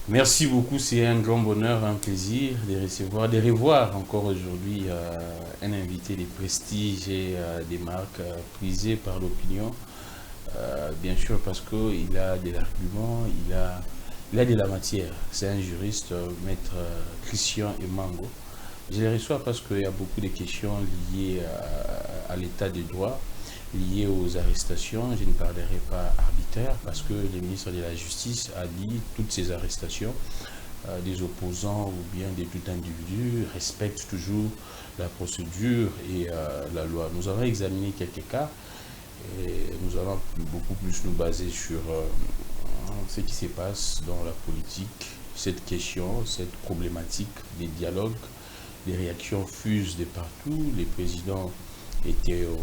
Merci beaucoup, c'est un grand bonheur, un plaisir de revoir encore aujourd'hui un invité de prestige et des marques prisées par l'opinion. Bien sûr parce qu'il a de l'argument, il a de la matière. C'est un juriste, maître Christian Emango. Je le reçois parce qu'il y a beaucoup de questions liées à l'état de droit, liées aux arrestations. Je ne parlerai pas arbitraire parce que le ministre de la Justice a dit toutes ces arrestations des opposants ou bien de tout individu respectent toujours la procédure et la loi. Nous avons examiné quelques cas et nous allons beaucoup plus nous baser sur ce qui se passe dans la politique, cette question, cette problématique des dialogues. Les réactions fusent de partout. Les présidents étaient au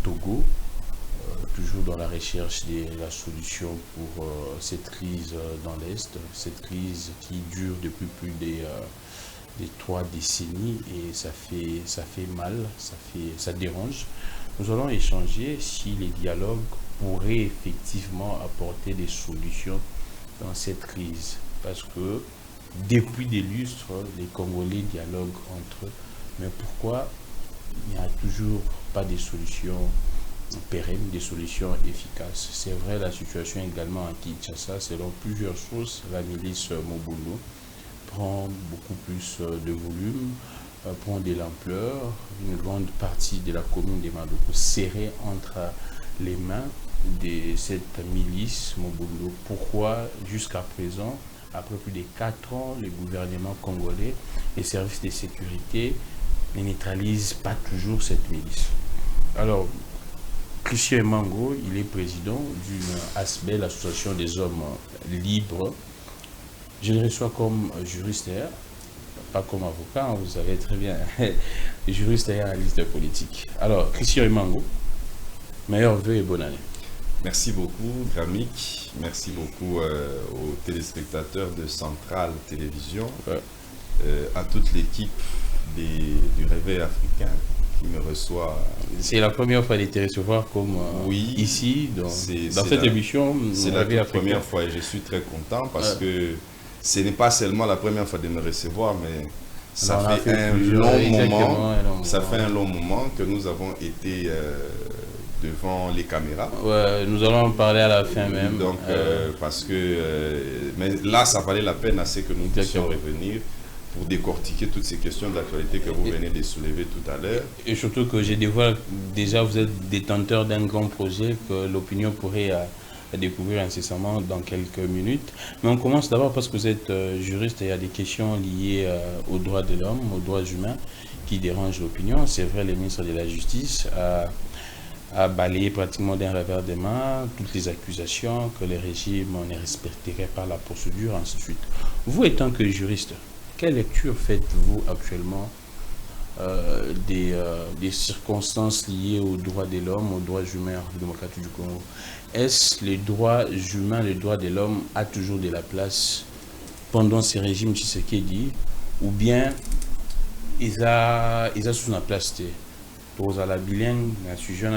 Togo, toujours dans la recherche de la solution pour cette crise dans l'Est, cette crise qui dure depuis plus des 3 décennies et ça fait mal, ça dérange. Nous allons échanger si les dialogues pourraient effectivement apporter des solutions dans cette crise. Parce que depuis des lustres, les Congolais dialoguent entre eux. Mais pourquoi il n'y a toujours pas de solutions pérennes, des solutions efficaces? C'est vrai, la situation également à Kinshasa, selon plusieurs sources, la milice Mobutu prend beaucoup plus de volume, prend de l'ampleur. Une grande partie de la commune de Madoko serrée entre les mains de cette milice Mobutu. Pourquoi jusqu'à présent, après plus de 4 ans, le gouvernement congolais, les services de sécurité ne neutralisent pas toujours cette milice? Alors, Christian Emango, il est président d'une ASBEL, l'Association des hommes libres. Je le reçois comme juriste, pas comme avocat, vous savez très bien, juriste et analyste politique. Alors, Christian Emango, meilleurs vœux et bonne année. Merci beaucoup, Gramik. Merci beaucoup aux téléspectateurs de Centrale Télévision, à toute l'équipe du Réveil africain qui me reçoit. C'est la première fois de te recevoir comme oui, ici, dans cette émission. C'est la première fois et je suis très content parce que ce n'est pas seulement la première fois de me recevoir, mais ça fait un long moment que nous avons été devant les caméras. Ouais, nous allons en parler à la fin même. Donc, parce que mais là, ça valait la peine assez que nous puissions revenir pour décortiquer toutes ces questions d'actualité que vous venez de soulever tout à l'heure. Et surtout que je dévoile déjà, vous êtes détenteur d'un grand projet que l'opinion pourrait découvrir incessamment dans quelques minutes. Mais on commence d'abord parce que vous êtes juriste et il y a des questions liées aux droits de l'homme, aux droits humains qui dérangent l'opinion. C'est vrai, le ministre de la Justice a balayé pratiquement d'un revers des mains toutes les accusations que le régime ne respecterait pas la procédure, ainsi de suite. Vous, étant que juriste, quelle lecture faites-vous actuellement des circonstances liées aux droits de l'homme, aux droits humains en République démocratique du Congo? Est-ce les droits humains, les droits de l'homme a toujours de la place pendant ces régimes Tshisekedi ou bien ils ont sous la place pour la bilingue,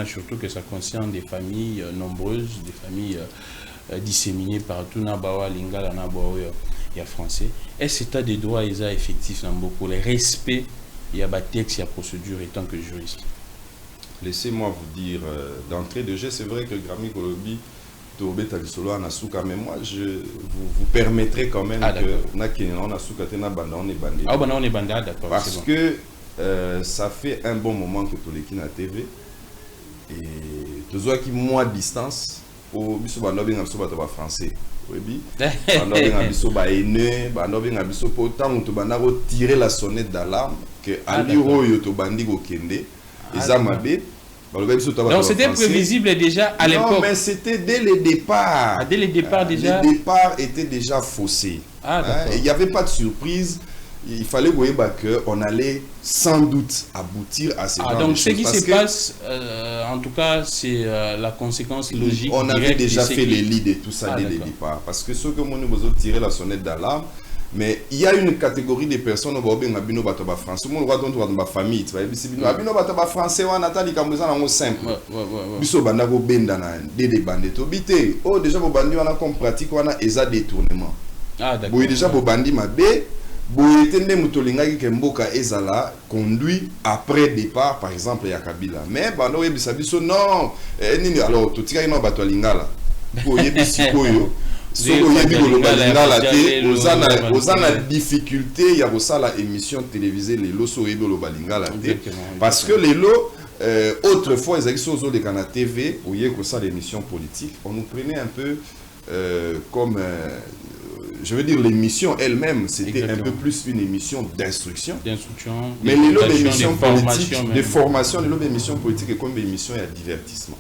surtout que ça concerne des familles nombreuses, des familles disséminées partout, Nabawa, Lingala, Nabawa, il y a français. Est-ce que des droits effectifs dans beaucoup le respect, il y a des textes, il y a procédure étant que juriste? Laissez-moi vous dire, d'entrée de jeu, c'est vrai que Grammy Kolobi, mais moi, vous permettrez quand même parce que ça fait un bon moment que Toleki na TV et tous ceux qui moi distance au biso banobi na biso bato ba français webi banobi na biso ba ene banobi na biso pourtant to banako tirer la sonnette d'alarme que aliro yo to bandi ko kende ezamabe. Donc c'était prévisible déjà à l'époque. Non, mais c'était dès le départ. Ah, dès le départ déjà. Le départ était déjà faussé. Il n'y avait pas de surprise. Il fallait qu'on allait sans doute aboutir à ces donc ce qui se passe, en tout cas, c'est la conséquence logique. On avait déjà fait les lits de tout ça dès le départ. Parce que ceux que nous avons tiré la sonnette d'alarme, mais il y a une catégorie de personnes qui ont français. Moi, je ma famille. Français, on a dit que simple. Biso bandako benda na des bandits. Oh déjà vos bandits on a comme pratique on a eza détournement. Ah, d'accord. Boye déjà bobandi mabe, boye tende mutolingaki ke mboka ezala conduit après départ par exemple ya Kabila. Mais bano yebisa biso non, nini alors totika ino bato lingala. Boye bisikoyo. Soko yebi koloba lingala te, ozana difficulté ya kosala émission télévisée lelo so yebi koloba lingala te. Parce que lelo autrefois ils avaient sur les canaux TV, où il y a ça l'émission politique, on nous prenait un peu comme je veux dire l'émission elle-même, c'était un peu plus une émission d'instruction. Mais les lots d'émissions politiques, de formation, les lots d'émissions politiques et comme des émissions et à divertissement.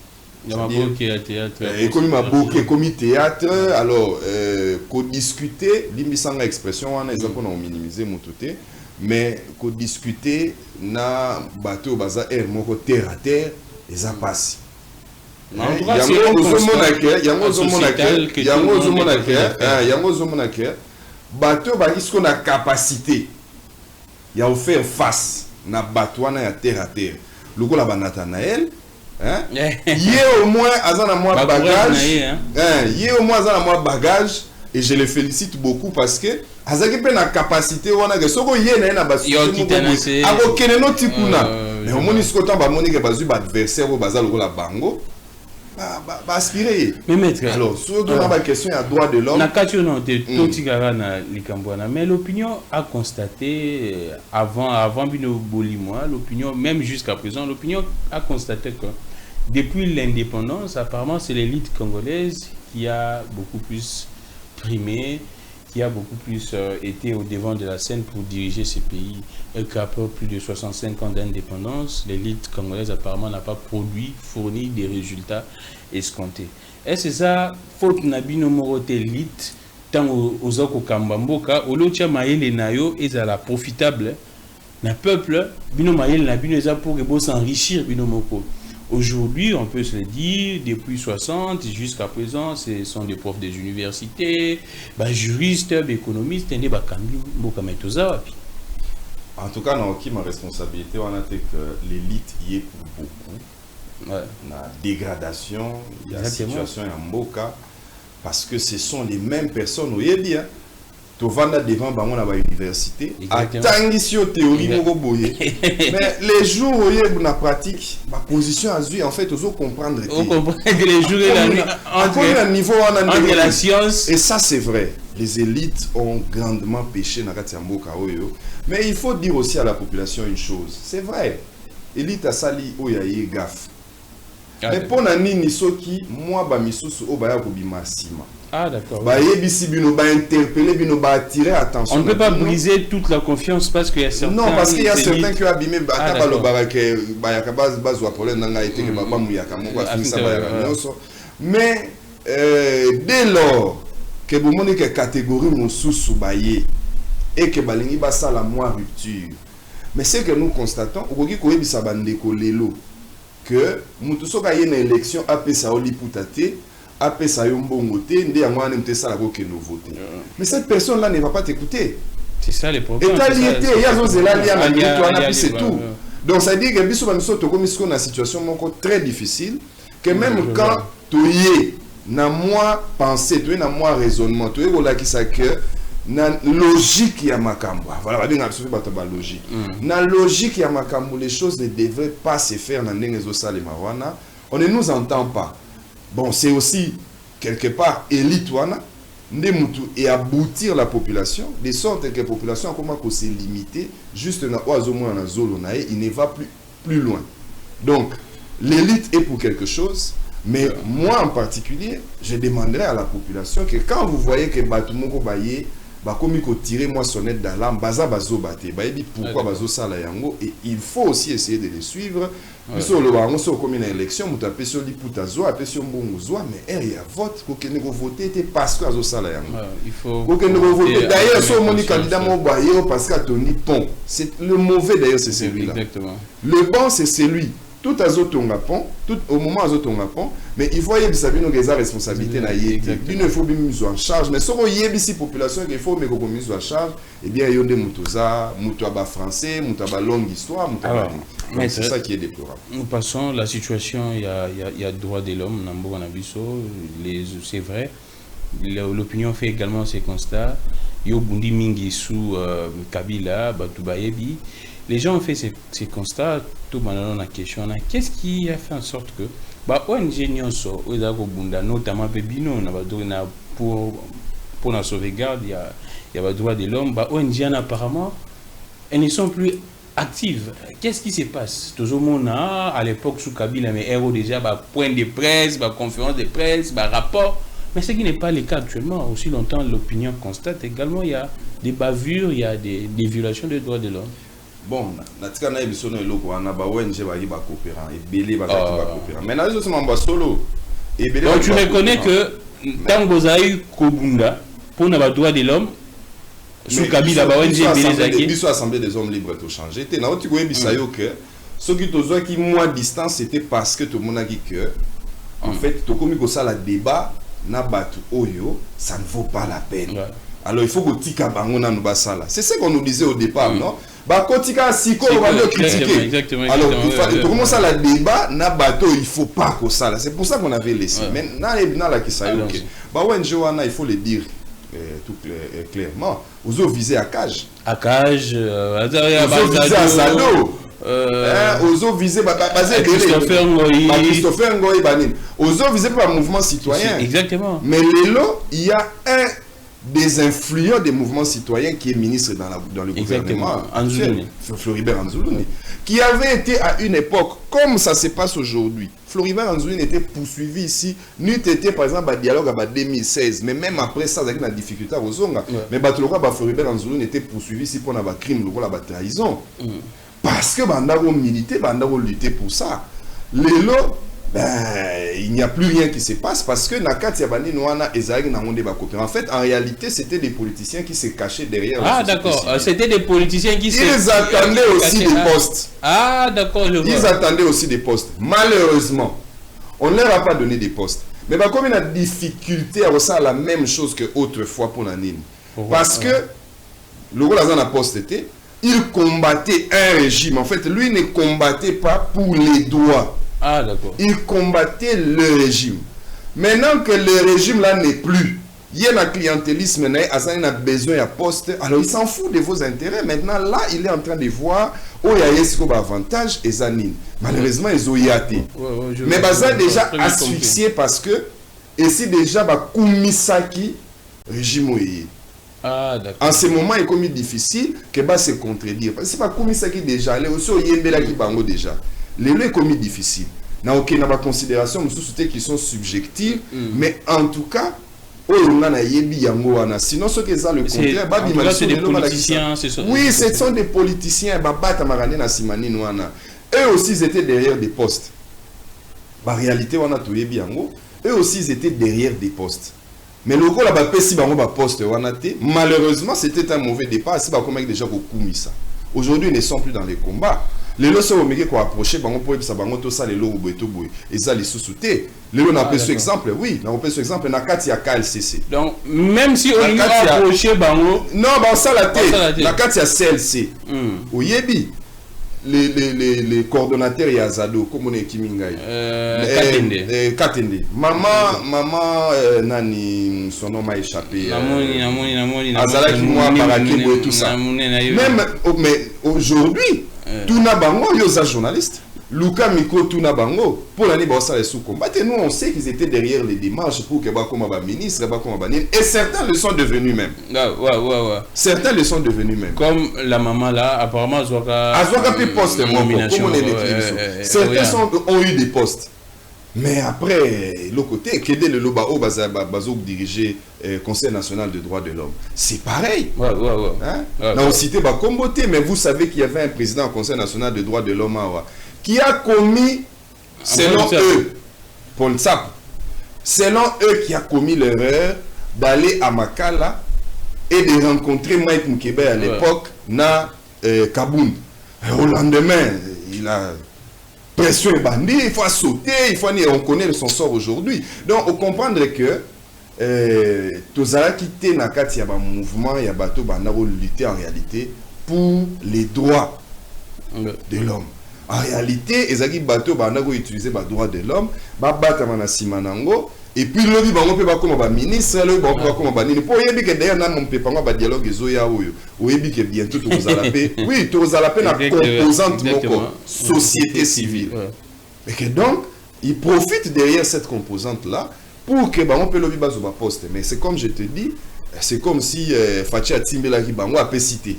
Il y a théâtre. Et comme il m'a beaucoup comme théâtre, alors qu'on discuter, l'immisanga expression, on a exemple on a minimisé mon tout mais qu'on discuter na bateau baza air moko terre à terre et ça passe. Yango zomonake bateau ba isko na capacité ya faire face na bateau na ya terre à terre. Loko la banata na elle, hein? Yé au moins azana moi bagage, yé au moins azana moi bagage et je le félicite beaucoup parce que azaki pe na capacité wana ke soko ye na basu ako keneno tikuna mais au moins isko tamba moni ke bazu ba adversaire bo bazalo la bango ba aspirer. Mais maître, alors surtout dans la question à droit de l'homme na kationo de totikara na likambwana, mais l'opinion a constaté avant bino bolimoa, l'opinion même jusqu'à présent l'opinion a constaté que depuis l'indépendance apparemment c'est l'élite congolaise qui a beaucoup plus primé, qui a beaucoup plus été au devant de la scène pour diriger ce pays, et qu'après plus de 65 ans d'indépendance, l'élite congolaise apparemment n'a pas fourni des résultats escomptés. Est-ce que ça, faute nabino morote élite, tant aux oko kambamboka, au lotia maïle nayo, et à la profitable, na peuple, bino maïle na bino eza pour que bo s'enrichir bino moko. Aujourd'hui, on peut se le dire, depuis 60 jusqu'à présent, ce sont des profs des universités, juristes, économistes, en tout cas, non, qui ma responsabilité, on a dit que l'élite y est pour beaucoup. Ouais. La dégradation, il y a la situation en Mboka, parce que ce sont les mêmes personnes, vous voyez bien. Tovanda devant bango na ba université atangisi théorie moko boye mais les jours où il na pratique ma position azui en fait ozo comprendre on comprend que les jours et la nuit entre la science et ça c'est vrai les élites ont grandement péché na kati ya mboka oyo mais il faut dire aussi à la population une chose c'est vrai élite a sali oyaye gaffe mais pour na nini soki moi ba misusu o ba ya kobima sima. Ah d'accord. Attirer attention. On ne peut pas briser toute la confiance parce qu'il y a certains. Non, parce qu'il y a certains qui ont abîmé. Mais dès lors que vous avez une catégorie et que vous avez la moins rupture, mais ce que nous constatons, que nous avons une élection après ça, après ça, mais cette personne-là ne va pas t'écouter. C'est ça les problèmes. Et c'est tout. Donc ça dit que nous sommes dans une situation très difficile, que même quand tu es dans moi pensée, tu es dans moi raisonnement, tu es là qui sait que na logique ya makambo. Voilà, bien absolument pas logique. Na logique ya makambo, les choses ne devraient pas se faire dans les salles mawana. On ne nous entend pas. Bon, c'est aussi quelque part élite et aboutir la population de sorte que la population comment se limiter juste dans il ne va plus loin. Donc l'élite est pour quelque chose, mais moi en particulier, je demanderai à la population que quand vous voyez que Batumoko Baye comme tirer moi sonnette d'alarme, baza bazo bate, pourquoi bazo sala yango, et il faut aussi essayer de les suivre. Sur le baron sur comme une élection, vous tapez sur l'iputazo, appelez sur bongozo, mais il y a vote pour que nous voter parce que bazo sala yango. Il faut que nous voter. D'ailleurs, sur mon candidat Mobaye parce qu'à Tony Pont, c'est le mauvais d'ailleurs c'est celui-là. Exactement. Le bon c'est celui. Tout à pont, tout au moment à pont, mais il faut y avoir des responsabilités na yété. Il ne faut pas mise en charge, mais si on y a ici population qu'il faut mais qu'on mise en charge, eh bien il y a des mutoza, mutaba français, mutaba longue histoire, mutaba. C'est ça qui est déplorable. Nous passons la situation, il y a droit de l'homme, Nambo Nabiso, c'est vrai. l'opinion fait également ces constats. Yo Bundi Mingi sous Kabila, Batoubayebi. Les gens ont fait ces constats. Tout le monde a question. Qu'est-ce qui a fait en sorte que ONG Nyonso, notamment Bebino, pour la sauvegarde, il y a le droit de l'homme. ONG apparemment, elles ne sont plus actives. Qu'est-ce qui se passe? Tout le monde à l'époque sous Kabila, mais héros déjà, point de presse, conférence de presse, rapport. Mais ce qui n'est pas le cas actuellement. Aussi longtemps, l'opinion constate également il y a des bavures, il y a des violations des droits de l'homme. Bon, natika na ebisono eloko wana ba ONG ba yi ba coopérant et belé ba coopérant. Mais na zo mamba solo et belé. Donc tu reconnais que tant Bozaï Kobunda pour na droit de l'homme sous Kabila ba ONG belé zaki. Biso assemblée des hommes libres to changer. Té na tu ko yebisa yo que ce qui tozo qui moins distance c'était parce que tout le monde a dit que en fait to komi ko sala débat na batu oyo ça ne vaut pas la peine. Alors il faut que tika bango na no basala. C'est ce qu'on nous disait au départ, non? Kotika siko on va critiquer. Alors il faut commencer à la débat na bateau il faut pas que ça là. C'est pour ça qu'on avait laissé. Mais na la qui ça OK. ONG wana il faut le dire tout clairement. Vous avez visé à Cage. À Cage vous avez visé à Sado. Vous avez visé basé Christopher Ngoyi Banine. Vous avez visé par mouvement citoyen. Exactement. Mais Lelo, il y a un des influents des mouvements citoyens qui est ministre dans le gouvernement, Floribert Anzoulouni, qui avait été à une époque, comme ça se passe aujourd'hui, Floribert Anzoulouni était poursuivi ici, n'eût été par exemple à dialogue en 2016, mais même après ça, il y a une difficulté à Ozonga, mais Floribert Anzoulouni était poursuivi ici pour un crime, la trahison, parce que Bandaro militait, Bandaro luttait pour ça. Lelo, il n'y a plus rien qui se passe parce que Nakati Yabani Noana et Zahig n'ont pas coopéré. En fait, en réalité, c'était des politiciens qui se cachaient derrière. Ah, d'accord. C'était des politiciens qui Ils attendaient aussi des postes. Ah, d'accord, je vois. Ils attendaient aussi des postes. Malheureusement, on ne leur a pas donné des postes. Mais comme il a difficulté à ressentir la même chose que autrefois pour la Nîmes. Parce que le rôle de la poste était, il combattait un régime. En fait, lui ne combattait pas pour les droits. Ah, d'accord. Il combattait le régime. Maintenant que le régime là n'est plus, il y a un clientélisme, il a besoin d'un poste, alors il s'en fout de vos intérêts. Maintenant là, il est en train de voir où il y a un avantage et Zanine. Malheureusement, ils ont yaté. Mais ça déjà asphyxié parce que, et si déjà, Koumisaki, régime ah, en ce moment, il est comme difficile que se contredire. Parce que c'est pas Koumisaki déjà, il est aussi au Yembela qui bango déjà. Les lois sont difficiles. Il n'y a aucune considération qui sont subjectives, mais en tout cas, sinon ce qui est le contraire, c'est des politiciens. Oui, ce sont des politiciens. Eux aussi, ils étaient derrière des postes. En réalité, eux aussi, ils étaient derrière des postes. Mais le coup, malheureusement, c'était un mauvais départ. Déjà aujourd'hui, ils ne sont plus dans les combats. Les lois sont approchés, on a pris exemple, oui, on a pris exemple, on a KLCC. Donc, même si on a approché, non, ça la tête, la CLC, les coordonnateurs et Azado, comme on est Kimingai, Katende. Maman, Nani, son nom a échappé. Azala qui moi, Barakebo et tout ça. Même, mais aujourd'hui, Tuna Bango, Yosa journaliste. Luka Miko Tuna Bango, pour l'année Bossa sous combat. Et nous, on sait qu'ils étaient derrière les démarches pour que Bakoma ministre, et certains le sont devenus même. Certains le sont devenus même. Comme la maman là, apparemment, Azwaka pu poste, comme on est décrit. Certains ont eu des postes. Mais après, l'autre côté, Kédé le Lobao Bazo diriger Conseil national des droits de l'homme. C'est pareil. On a cité Bakomboté, mais vous savez qu'il y avait un président au Conseil national des droits de l'homme qui a commis, selon eux, qui a commis l'erreur d'aller à Makala et de rencontrer Mike Mukebe à l'époque, na Kaboun. Au lendemain, il a pression et bandit, il faut sauter, on connaît son sort aujourd'hui. Donc, on comprend que Tozala quitté Nakati, il y a un mouvement, il y a bateau, lutter en réalité pour les droits de l'homme. En réalité, Ezagi bateau, utilisé les droits de l'homme, battre Simanango, et puis le bi bango pe ba comme ba ministre le bango ba comme ba nini po yebi que d'ailleurs na mon pe bango ba dialogue ezoya oyo o yebi que bientôt to kozala pe oui to kozala pe na composante moko société civile mais que donc il profite derrière cette composante là pour que bango pe le bi bazo ba poste mais c'est comme je te dis c'est comme si Fachi Atimbela ki bango a pe cité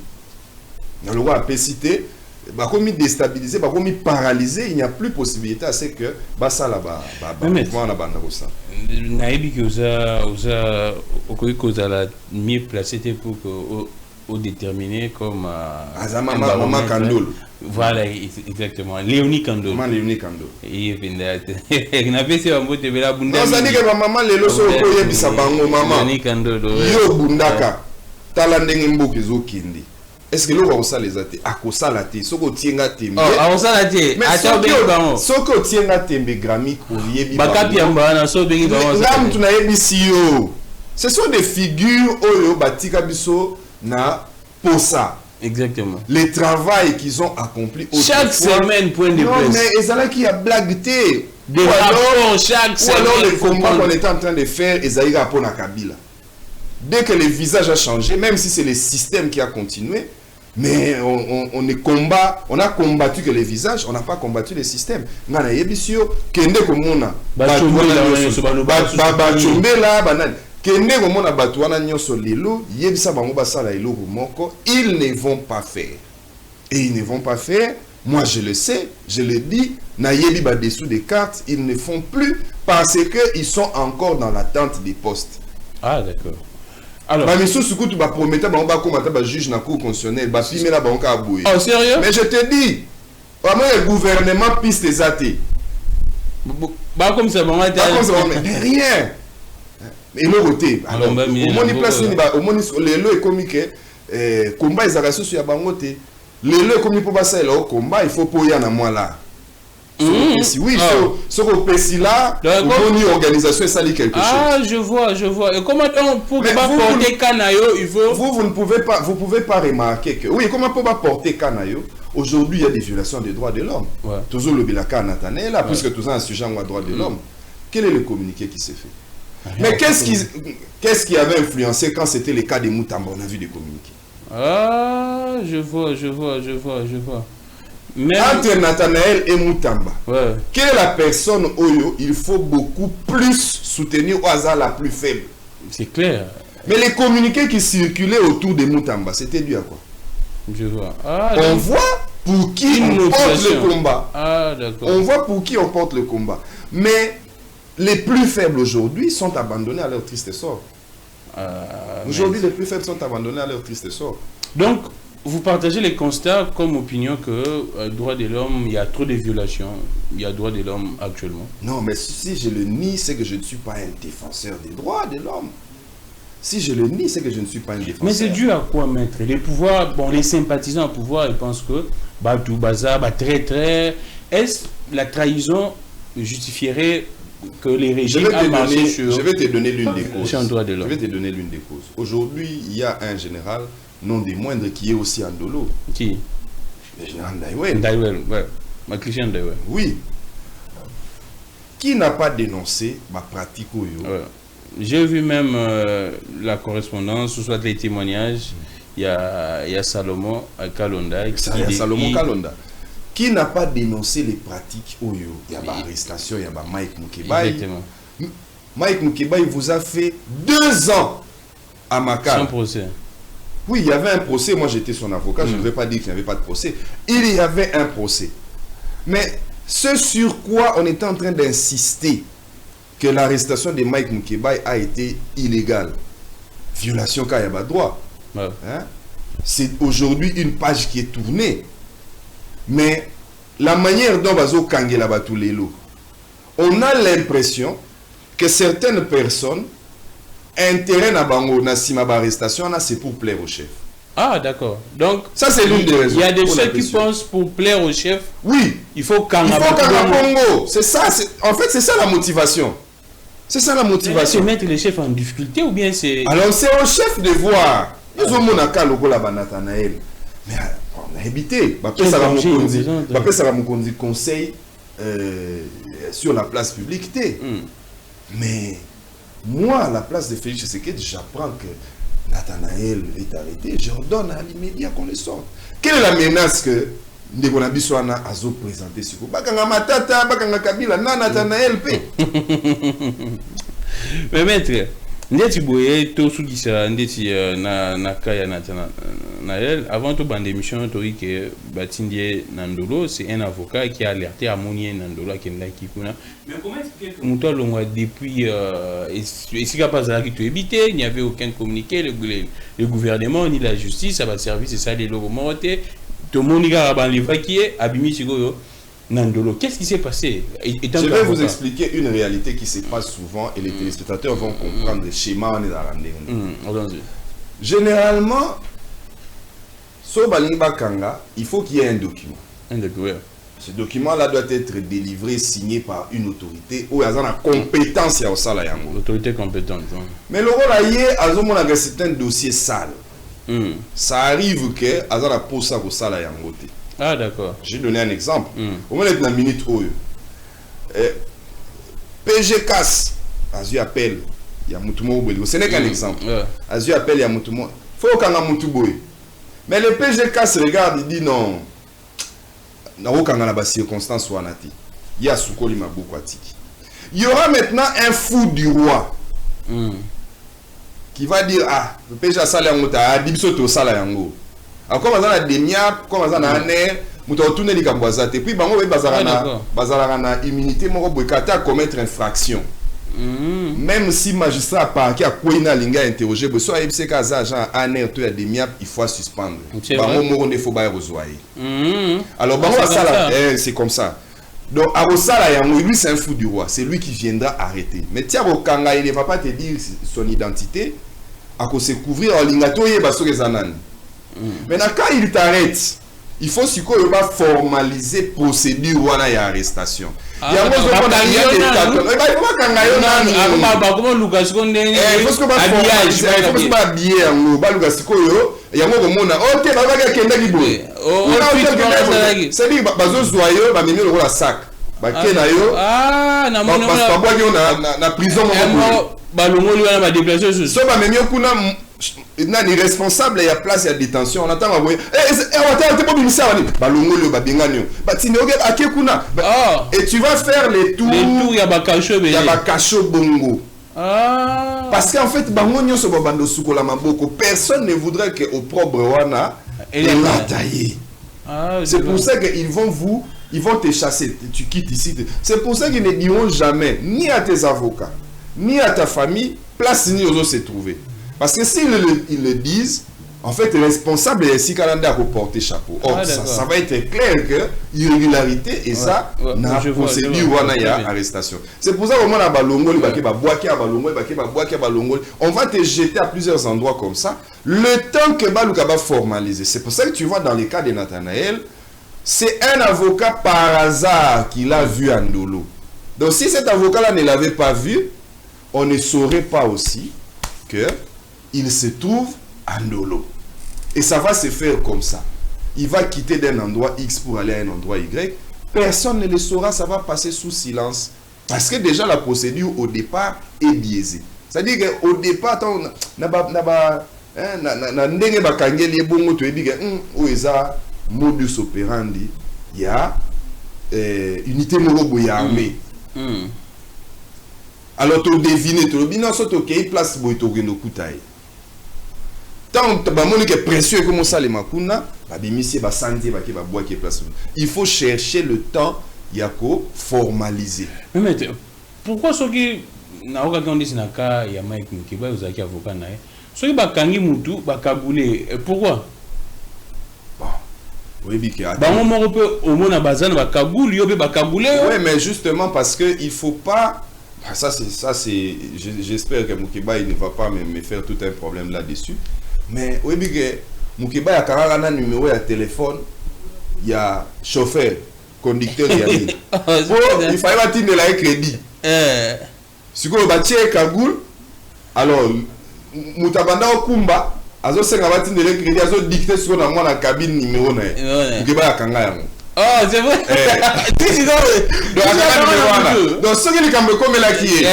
na le roi a pe cité bah comme déstabilisé bah comme paralysé il n'y a plus possibilité à ce que bah ça là-bas on a banda ça naïbi que osa okoki la mieux placé pour que au déterminer comme maman Kandol voilà exactement Léonie Kandol Léonie Kandol et na pesi ambo te bela bunda non ça dit que maman les loso ko yebisa bango maman Léonie Kandol yo bundaka tala ndenge mboki zo kindi. Est-ce que l'on va les athées à quoi ça la thé ce qu'on tient à thé mais ce qu'on tient à thé Grammy Courrier ce sont des figures oyo batika biso na posa exactement les travails qu'ils ont accompli chaque semaine point de presse mais ezala qui a blagué des rapports chaque semaine ou alors les combats qu'on était en train de faire ezali rapport na Kabila dès que le visage a changé même si c'est le système qui a continué. Mais on a combattu que les visages, on n'a pas combattu les systèmes. Ngana yebisio kende komona bachombela banani kende komona batwana nyoso lelo yebisa bango basala eloko moko ils ne vont pas faire. Et ils ne vont pas faire. Moi je le sais, je le dis, na yebi ba dessous des cartes, ils ne font plus parce que ils sont encore dans l'attente des postes. Ah d'accord. Alors, mais surtout tu vas promettre bah juge na cour constitutionnelle bah filmer la banque à bouiller. Oh sérieux? Mais je te dis, vraiment le gouvernement piste les athées. Bah comme ça maman mais rien. Mais le côté. Alors au moins place au moins les lois économiques combat ils arrêtent sur ya bangote. Les lois économiques pour passer là au combat il faut pour y en a moi là. Oui, ce repéci là, une organisation ça dit quelque chose. Ah, je vois. Et comment on pour pas porter Kanayo, il faut vous ne pouvez pas remarquer que oui, comment pour pas porter Kanayo, aujourd'hui il y a des violations des droits de l'homme. Toujours le bilaka Nathanaël là puisque tout ça un sujet en droits de l'homme. Quel est le communiqué qui s'est fait? Mais qu'est-ce qui avait influencé quand c'était le cas de Moutamba? On a vu des communiqués. Ah, je vois. Même... Entre Nathanaël et Moutamba, quelle est la personne où il faut beaucoup plus soutenir au hasard la plus faible? C'est clair. Mais les communiqués qui circulaient autour de Moutamba, c'était dû à quoi? Je vois. On voit pour qui on porte le combat. Ah, d'accord. On voit pour qui on porte le combat. Mais les plus faibles aujourd'hui sont abandonnés à leur triste sort. Aujourd'hui, les plus faibles sont abandonnés à leur triste sort. Donc, vous partagez les constats comme opinion que droits de l'homme, il y a trop de violations, il y a droits de l'homme actuellement? Non, mais si je le nie, c'est que je ne suis pas un défenseur des droits de l'homme. Si je le nie, c'est que je ne suis pas un défenseur. Mais c'est dû à quoi, maître? Les pouvoirs, bon, les sympathisants au pouvoir, ils pensent que tout bazar, très, est-ce la trahison justifierait que les régimes je vais te donner l'une des causes. Je vais te donner l'une des causes. Aujourd'hui, il y a un général non des moindres qui est aussi en dolo. Qui? Le général Ndaiwel. Ndaiwel, ouais. Maclicien Ndaiwel. Oui. Qui n'a pas dénoncé ma pratique au yo? J'ai vu même la correspondance, soit les témoignages. Il y a Salomon Kalonda. Salomon Kalonda. Qui n'a pas dénoncé les pratiques au yo? Il y a l'arrestation, il y a Mike Mukebai. Exactement. Mike Mukebai vous a fait 2 ans à Makala. Sans procès. Oui, il y avait un procès. Moi, j'étais son avocat. Je ne vais pas dire qu'il n'y avait pas de procès. Il y avait un procès. Mais ce sur quoi on était en train d'insister que l'arrestation de Mike Mukebai a été illégale. Violation Kayaba droit. Hein? C'est aujourd'hui une page qui est tournée. Mais la manière dont Bazo Kangela Batulelo, on a l'impression que certaines personnes intérêt na bango na sima ba arrestation là c'est pour plaire au chef. Ah d'accord. Donc ça c'est l'une des raisons. Il y a des chefs qui pensent pour plaire au chef. Oui, il faut Kanga Bongo. C'est ça, en fait c'est ça la motivation. C'est ça la motivation. C'est mettre les chefs en difficulté ou bien c'est... Alors c'est au chef de voir. Nous avons monaka logo la Nathanaël. Mais on a évité. Ça va me conseil sur la place publique. Mais Moi, à la place de Félix Tshisekedi, j'apprends que Nathanaël est arrêté, j'ordonne à l'immédiat qu'on le sorte. Quelle est la menace que Ndeko Nabiswana a présenté sur Bakanga Matata, Bakanga Kabila, Nathanaël P. Mais maître, ndeti boye to suki sa ndeti na kaya Nathanaël avant to bande émission tori que Batindie Nandolo c'est un avocat qui a alerté à Mounier Nandolo qui est kuna. Mais comment expliquer que Mouto Longwa depuis ici pas ça qui tu évité, il n'y avait aucun communiqué le gouvernement ni la justice ça va servir c'est ça les logos montés to moniga ban l'évacuer abimi sigoyo Nandolo, qu'est-ce qui s'est passé? Je vais vous expliquer une réalité qui se passe souvent et les téléspectateurs vont comprendre le schéma. Généralement, il faut qu'il y ait un document. Ce document-là doit être délivré, signé par une autorité où il y a une compétence. L'autorité compétente. Mais le rôle c'est un dossier sale. Ça arrive que il y a un poste au sale. Ah d'accord. J'ai donné un exemple. Au moins dans la minute où PG casse, as eu appel, il y a Moutumo. Ce n'est qu'un exemple. As eu appel, il y a Moutumo. Faut qu'on a Moutumo. Mais le PG casse regarde, il dit non. N'a aucun circonstance ou anati. Il y a Soukoli Maboukwatiki. Il y aura maintenant un fou du roi qui va dire ah le PG a salé en mota, a dit soto sala yango. Comme ça, des miap, comme ça, un air, nous avons tourné les Gambouazate. Puis, bazarana immunité, mon robot, commettre infraction. Même si magistrat par qui a Kouina Linga interrogé, soit il sait qu'à agent un air, tu as des miap, il faut suspendre. Il faut pas rejoindre. Alors, c'est comme ça. Donc, Arosala, lui, c'est un fou du roi. C'est lui qui viendra arrêter. Mais tiens, Kanga, il ne va pas te dire son identité. À cause de couvrir en lingato, il va se résoudre. Maintenant, quand il t'arrête, il faut formaliser procédure ou arrestation. Il y a il est responsable, il y a place, il y a détention. On attend et tu vas faire les tours. Il y a Bakacho Bongo. Parce qu'en fait, personne ne voudrait qu'au propre Wana et la tailler. C'est pour ça qu'ils vont te chasser. Tu quittes ici. C'est pour ça qu'ils ne diront jamais, ni à tes avocats, ni à ta famille, place ni aux autres se trouver. Parce que s'ils le disent, en fait, le responsable est ici Canada à reporter chapeau. Or, ça va être clair que irrégularité et ça, n'a procédure ou arrestation. C'est pour ça qu'on a balongo, on va te jeter à plusieurs endroits comme ça. Le temps que Balouka va formaliser. C'est pour ça que tu vois dans les cas de Nathanaël, c'est un avocat par hasard qui l'a vu en Ndolo. Donc si cet avocat-là ne l'avait pas vu, on ne saurait pas aussi que il se trouve à Ndolo. Et ça va se faire comme ça. Il va quitter d'un endroit X pour aller à un endroit Y. Personne ne le saura, ça va passer sous silence. Parce que déjà la procédure au départ est biaisée. C'est-à-dire qu'au départ, modus operandi, il y a unité armée. Alors tu devines, tu devines, tu place tant que précieux comme ça les makuna, il faut chercher le temps, yako formaliser. Mais pourquoi ceux qui na oka dit na ka ya Mike Mukiba uzaki avocat na ceux qui bakangi mutu bakabule pourquoi? Oui, oui, mais justement parce que il faut pas. Ça c'est. J'espère que Mukiba il ne va pas me faire tout un problème là-dessus. Mais oui, Mukiba a carrément un numéro de téléphone, il y a chauffeur, conducteur, il y a il fallait pas tenir la crédit. Si vous avez Kagoul, alors Mutabanda Okumba. Azo senga bati ndele crédit azo dicter sur na moi na cabine numéro na Mukiba ya kanga yango. Oh, c'est vrai. Donc, ce qui est comme là qui est.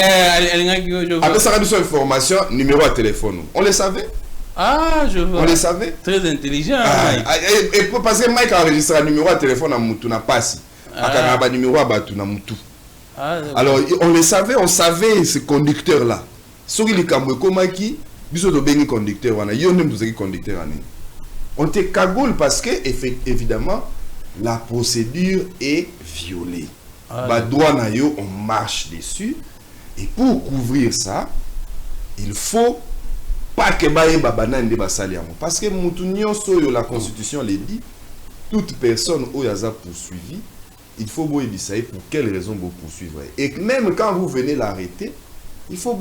Après ça, une information, numéro de téléphone. On le savait. Ah, je vois. On le savait. Très intelligent. Et parce que Mike a enregistré un numéro de téléphone à Moutou n'a pas si. Un numéro à Batou n'a Moutou. Alors, on le savait, on savait ce conducteur-là. Ce qui est comme qui, biso de bengi conducteur, on a eu un conducteur. On te cagoule parce que, évidemment, la procédure est violée. On marche dessus. Et pour couvrir ça, il faut pas que parce que la Constitution le dit, toute personne où il y a poursuivi, il faut pour quelle raison vous poursuivre. Et même quand vous venez l'arrêter, il faut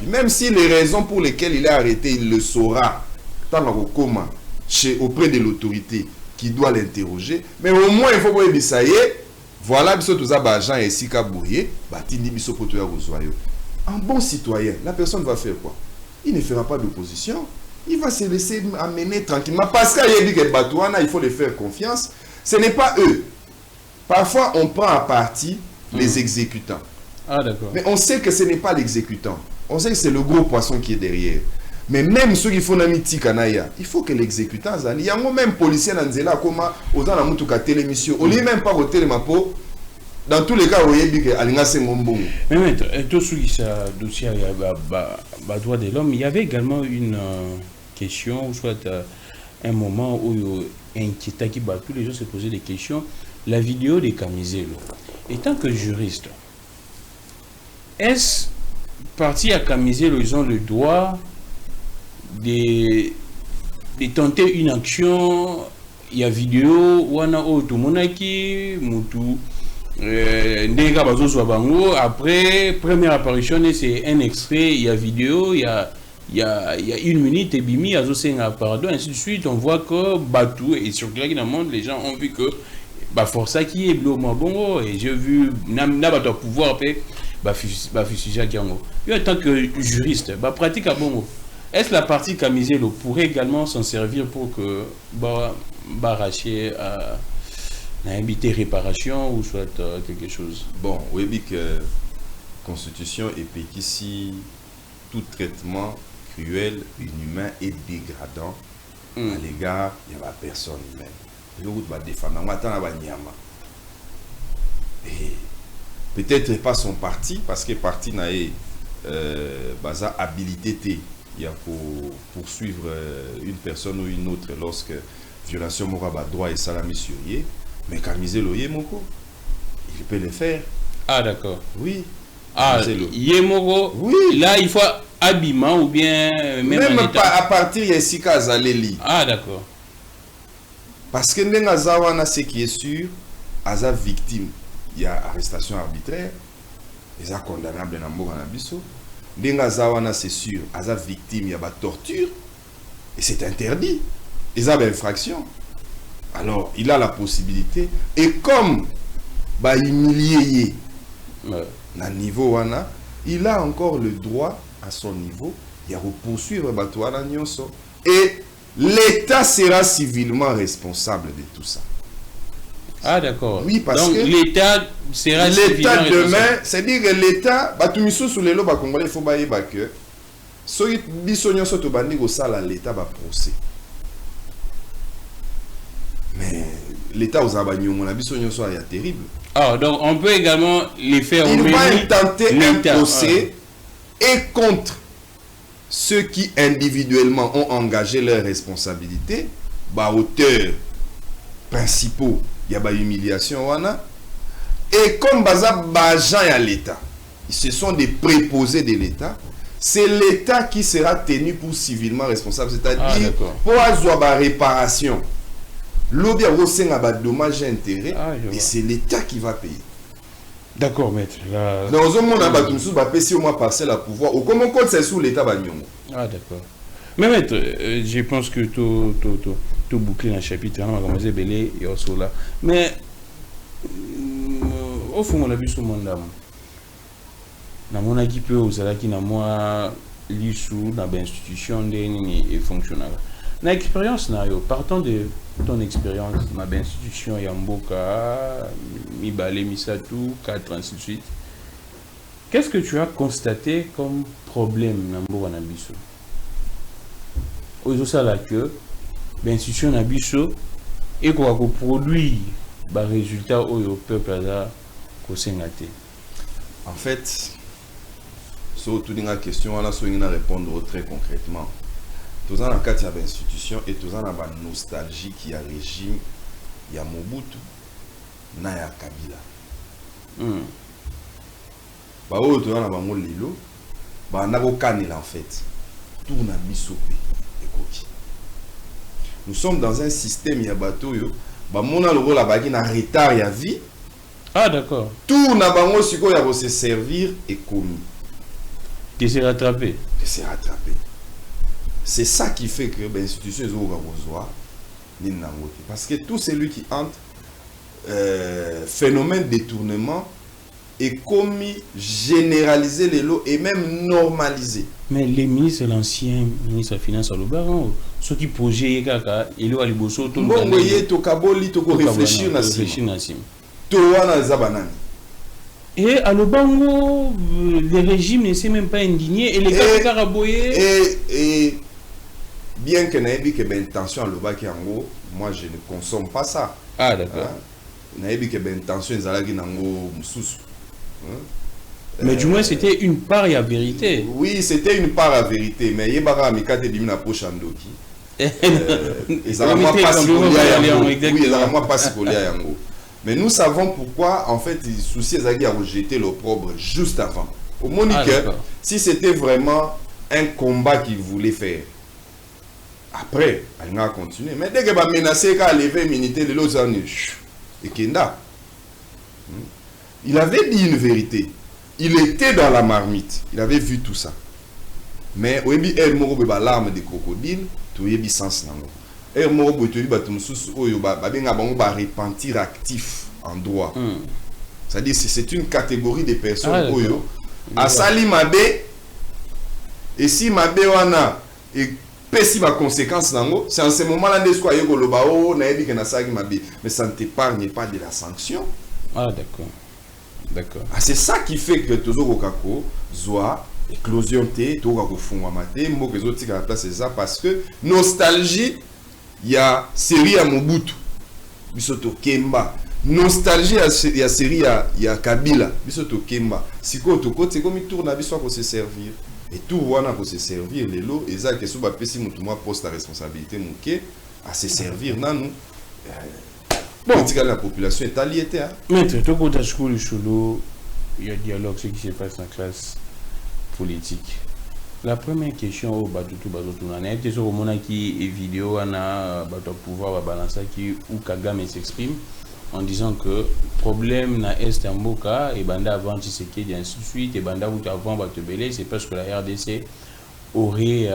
même si les raisons pour lesquelles il est arrêté, il le saura auprès de l'autorité qui doit l'interroger. Mais au moins, il faut voilà, un bon citoyen, la personne va faire quoi? Il ne fera pas d'opposition. Il va se laisser amener tranquillement. Parce qu'il dit que Batouana, il faut les faire confiance. Ce n'est pas eux. Parfois, on prend à partie les exécutants. Ah, d'accord. Mais on sait que ce n'est pas l'exécutant. On sait que c'est le gros poisson qui est derrière. Mais même ceux qui font la mythique, il faut que l'exécutant, il y a même policier dans Zela, comme aux gens qui ont télémission. On n'est même pas au télémapo. Dans tous les cas, vous voyez que Alinga c'est mon bon. Mais maître, tout ce qui est dossier droit de l'homme, il y avait également une question, soit un moment où inquiétant qui tous les gens se posaient des questions. La vidéo des Camiselo. Et tant que juriste, est-ce parti à Camiselo, ils ont le droit de tenter une action? Il y a vidéo, wana o tumonaki, mutu. Après, première apparition, c'est un extrait, il y a vidéo, il y a 1 minute et bimi, pardon, ainsi de suite. On voit que Batou, et sur le monde, les gens ont vu que Força qui est bon, et j'ai vu Nabato pouvoir, en tant que juriste, pratique à bon. Est-ce la partie Camiselo pourrait également s'en servir pour que arracher à inviter réparation ou soit quelque chose? Bon, oui, que Constitution et ici tout traitement cruel, inhumain et dégradant à l'égard de la personne humaine. Et peut-être pas son parti, parce que parti n'a pas habilité pour poursuivre une personne ou une autre lorsque violation morale droit et salami sur yé. Mais Camiselo Yemoko, il peut le faire. Ah, d'accord. Oui. Ah, Yemoko, oui. Là, il faut habillement ou bien même pas à partir de Sika Zaleli. Ah, d'accord. Parce que Nengazawana, ce qui est sûr, Aza victime, il y a arrestation arbitraire, il y a condamnable dans Mboga Nabiso. Nengazawana, c'est sûr, Aza victime, il y a torture, et c'est interdit. Il y a infraction. Alors, il a la possibilité, et comme humilié à niveau, il a encore le droit à son niveau, il a poursuivre Batouana Nyonso, et l'État sera civilement responsable de tout ça. Ah, d'accord. Oui, parce donc, que l'État sera civilement responsable. L'État demain, c'est-à-dire que l'État, Batumiso sous les lois congolais, il faut que ceux qui sont l'État va procès. Mais l'État aux Abagnon, la bisognon soit terrible. Ah, donc on peut également les faire. Il va intenter un procès et contre ceux qui individuellement ont engagé leurs responsabilités, auteurs principaux, il y a humiliation, et comme agents à l'État, ce sont des préposés de l'État, c'est l'État qui sera tenu pour civilement responsable, c'est-à-dire pour avoir réparation. L'objet a dommage et intérêt, et c'est l'État qui va payer. D'accord, maître. Dans un monde, on va payer au moins parcelle à pouvoir. Ou comment compte c'est sous l'État Bagnon. Ah, d'accord. Mais maître, je pense que tout bouclé dans le chapitre, on va commencer belé et au là. Mais au fond, on a vu ce monde-là. Dans mon équipe, vous savez qu'il y a moi l'issue dans l'institution et fonctionnel. L'expérience, partons de ton expérience dans l'institution Yamboka, Mibale, Misatou, 4, ainsi de suite. Qu'est-ce que tu as constaté comme problème dans Mboka Nabiso? Aujourd'hui, ça là que l'institution Nabiso et qu'on va produire des résultats au peuple là qu'on s'est gâté. En fait, sur toute la question, on a répondre très concrètement. Tous en cas de l'institution et tous en a une nostalgie qui a régime, il y a Mobutu, na ya Kabila. Bah oh, tous en a un lilo, bah on a aucun en fait. Tout n'a bisopé et nous sommes dans un système ya bateau yo, bah mon a le rôle là-bas qui n'a retard ya vie. Ah d'accord. Tout n'a pas moi si quoi ya se servir et commis. De se rattraper. De se rattraper. C'est ça qui fait que l'institution est au besoin. Parce que tout celui qui entre, phénomène de détournement est commis, généralisé les lots et même normalisé. Mais les ministres, l'ancien ministre des Finances à l'Obaron, ceux qui projettent, ils ont aliboso tout le monde. Bon, voyez, to kaboli, to réfléchir na sim. To wana zabanani. Et à l'Obango, le régime ne s'est même pas indigné et les gars sont caraboyés. Et bien que n'ayez que l'intention à l'Obaki en gros, moi je ne consomme pas ça. Ah d'accord. N'ayez que l'intention à l'Obaki en gros, mais du moins c'était une part à vérité. Oui, c'était une part à vérité, mais il y a pas de dimina poche en doki. Et ça va pas si mais nous savons pourquoi, en fait, les soucis à rejeter l'opprobre juste avant. Au Monique, si c'était vraiment un combat qu'il voulait faire, après, il va continuer. Mais dès qu'il va menacer qu'à lever l'immunité de l'autre, et Kenda, il avait dit une vérité. Il était dans la marmite. Il avait vu tout ça. Mais, au début, il m'a dit l'arme de crocodile, tout est bien sens. Et moi, je repentir actif en droit. C'est-à-dire que c'est une catégorie de personnes qui a sali mabe et si mabe wana et pesi ma conséquence c'est en ce moment-là mais ça ne t'épargne pas de la sanction. Ah d'accord. D'accord. Ah, c'est ça qui fait que toujours au zoa éclosion té to ko fungwa maté mo que autres à la place c'est ça parce que nostalgie. Il y a série à Mobutu, Bisoto Kemba. Nostalgie, il y a série il y a Kabila, Bisoto Kemba. Si quoi tout côté, c'est comme il tourne à Bisoto pour se servir. Et tout voilà pour se servir les lots. Et ça que si on a moi poste la responsabilité mouké à se servir non nous. Bon, la population est alliée. Maître, tout côté school cholo, il y a dialogue ce qui se passe dans la classe politique. La première question au Batutu on a été sur le moment qui est vidéo, on a pouvoir balancer qui où Kagame s'exprime en disant que problème na est en Boka et banda avant Tshisekedi ainsi de suite et banda ou avant Batebele c'est parce que la RDC aurait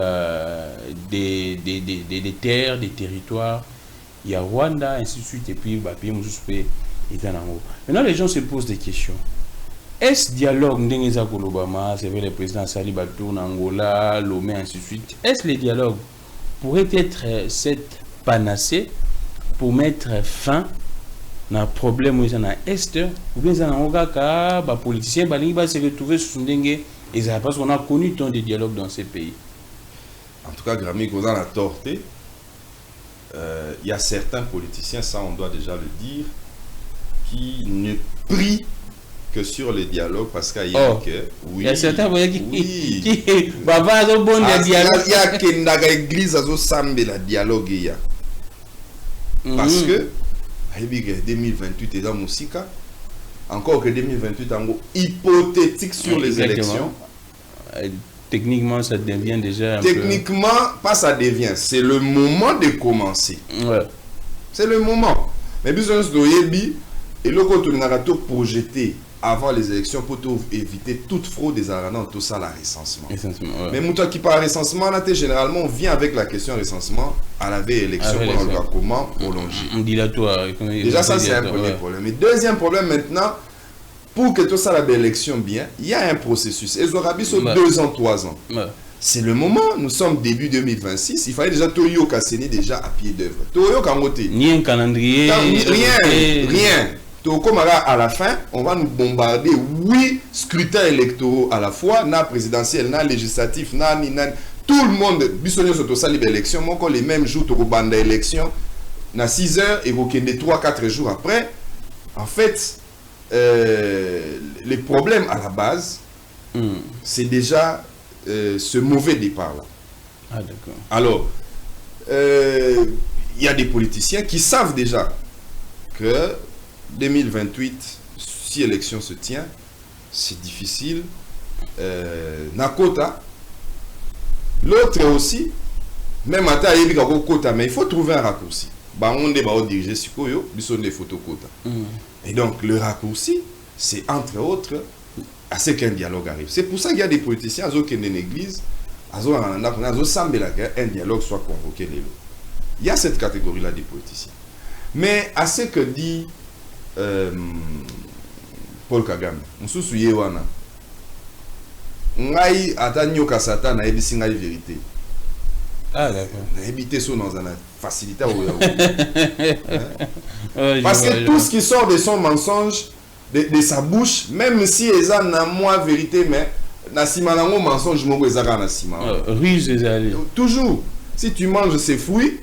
des terres, des territoires, il y a Rwanda ainsi de suite et puis pays Moussouspé est en haut. Maintenant les gens se posent des questions. Est-ce dialogue Ndengeza Kolobama, c'est vrai le président Sali Batou, Angola, Lomé, ainsi de suite. Est-ce le dialogue pourrait être cette panacée pour mettre fin à un problème où il y a un Est ou bien il y a un politicien qui va se retrouver sous Ndenge et c'est parce qu'on a connu tant de dialogues dans ces pays. En tout cas, Grammy, qu'on a la tortée, il y a certains politiciens, ça on doit déjà le dire, qui ne prient que sur les dialogues parce qu'il y a que oui, il y a certains qui baba zo bon dialogue il y a que ndaga église azo sambe la dialogue il y a parce que 2028 est dans Moussika encore que 2028 en hypothétique sur les élections techniquement ça devient déjà un techniquement peu... pas ça devient c'est le moment de commencer c'est le moment mais besoin de yebi et le côté narratif projeté avant les élections pour éviter toute fraude des arrangements, tout ça, la recensement. Mais moi qui parle recensement, généralement, on vient avec la question recensement à la veille élection pour on doit comment prolonger. Dilatoire. Déjà, ça, c'est un premier problème. Mais deuxième problème maintenant, pour que tout ça, la belle élection bien, il y a un processus. Et Zorabi sur 2 ans, 3 ans. c'est le moment. Nous sommes début 2026. Il fallait déjà Toyo Kasseni déjà à pied d'œuvre. Toyo Kangote. Ni un calendrier. Rien. Tokomara à la fin, on va nous bombarder 8 scrutins électoraux à la fois, na présidentiel, na législatif, na tout le monde. Bissonio Sotosali l'élection, mon les mêmes jours Tokobanda élection, na 6 heures et Rokende 3-4 jours après. En fait, les problèmes à la base, c'est déjà ce mauvais départ-là. Ah, d'accord. Alors, il y a des politiciens qui savent déjà que 2028, si l'élection se tient, c'est difficile. Nakota, l'autre aussi, même à taille Kota, mais il faut trouver un raccourci. On va diriger sur Koyo, bisson des photos Kota. Et donc, le raccourci, c'est entre autres à ce qu'un dialogue arrive. C'est pour ça qu'il y a des politiciens qui sont dans l'église, un dialogue soit convoqué. Il y a cette catégorie-là des politiciens. Mais à ce que dit Paul Kagame, on se souvient wana. Ngai atanyo kasata na ebisi ngai vérité. Ah d'accord. Na ebité so dans une facilité parce que tout ce qui sort de son mensonge, de sa bouche, même si ils ont na moi vérité, mais na simanango mensonge mongo ezaka na sima. Ruse ezali. Toujours. Si tu manges ces fruits,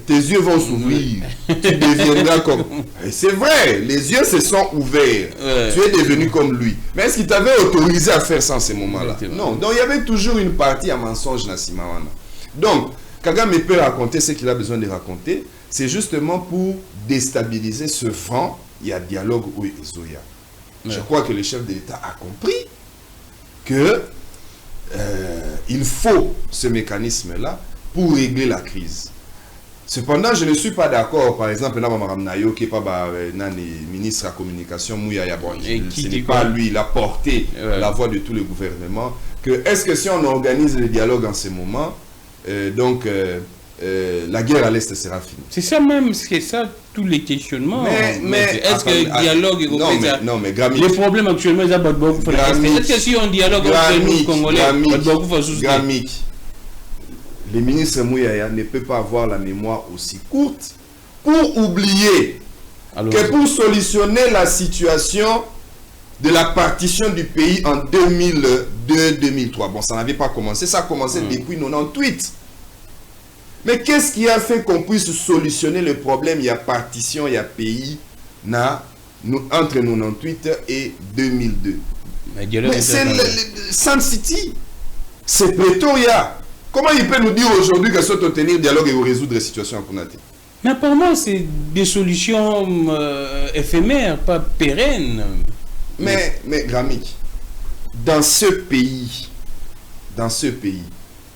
tes yeux vont s'ouvrir. Tu deviendras comme... C'est vrai, les yeux se sont ouverts. Tu es devenu comme lui. Mais est-ce qu'il t'avait autorisé à faire ça en ce moment-là? Non. Donc il y avait toujours une partie à mensonge dans Simawana. Donc, Kagame peut raconter ce qu'il a besoin de raconter. C'est justement pour déstabiliser ce front. Il y a dialogue ou Ezoya. Je crois que le chef de l'État a compris que il faut ce mécanisme-là pour régler la crise. Cependant, je ne suis pas d'accord, par exemple, Mme Nayo, qui est pas ministre de la communication, ce n'est pas lui, il a porté la voix de tout le gouvernement, que est-ce que si on organise le dialogue en ce moment, la guerre à l'Est sera finie. C'est ça même, c'est ça tous les questionnements. Mais est-ce que le dialogue est non, mais Grammy, les problèmes actuellement, ils ont beaucoup fait. Est-ce que si on dialogue avec nous, Congolais, Grammy, le ministre Mouyaya ne peut pas avoir la mémoire aussi courte pour oublier que pour solutionner la situation de la partition du pays en 2002-2003, bon, ça n'avait pas commencé, ça a commencé depuis 98. Mais qu'est-ce qui a fait qu'on puisse solutionner le problème? Il y a partition, il y a pays entre 98 et 2002. Mais c'est Sun City, c'est Pretoria. Comment il peut nous dire aujourd'hui que soit tenir dialogue et résoudre la situation à Konaté? Mais apparemment, c'est des solutions éphémères, pas pérennes. Mais Grammy, dans ce pays,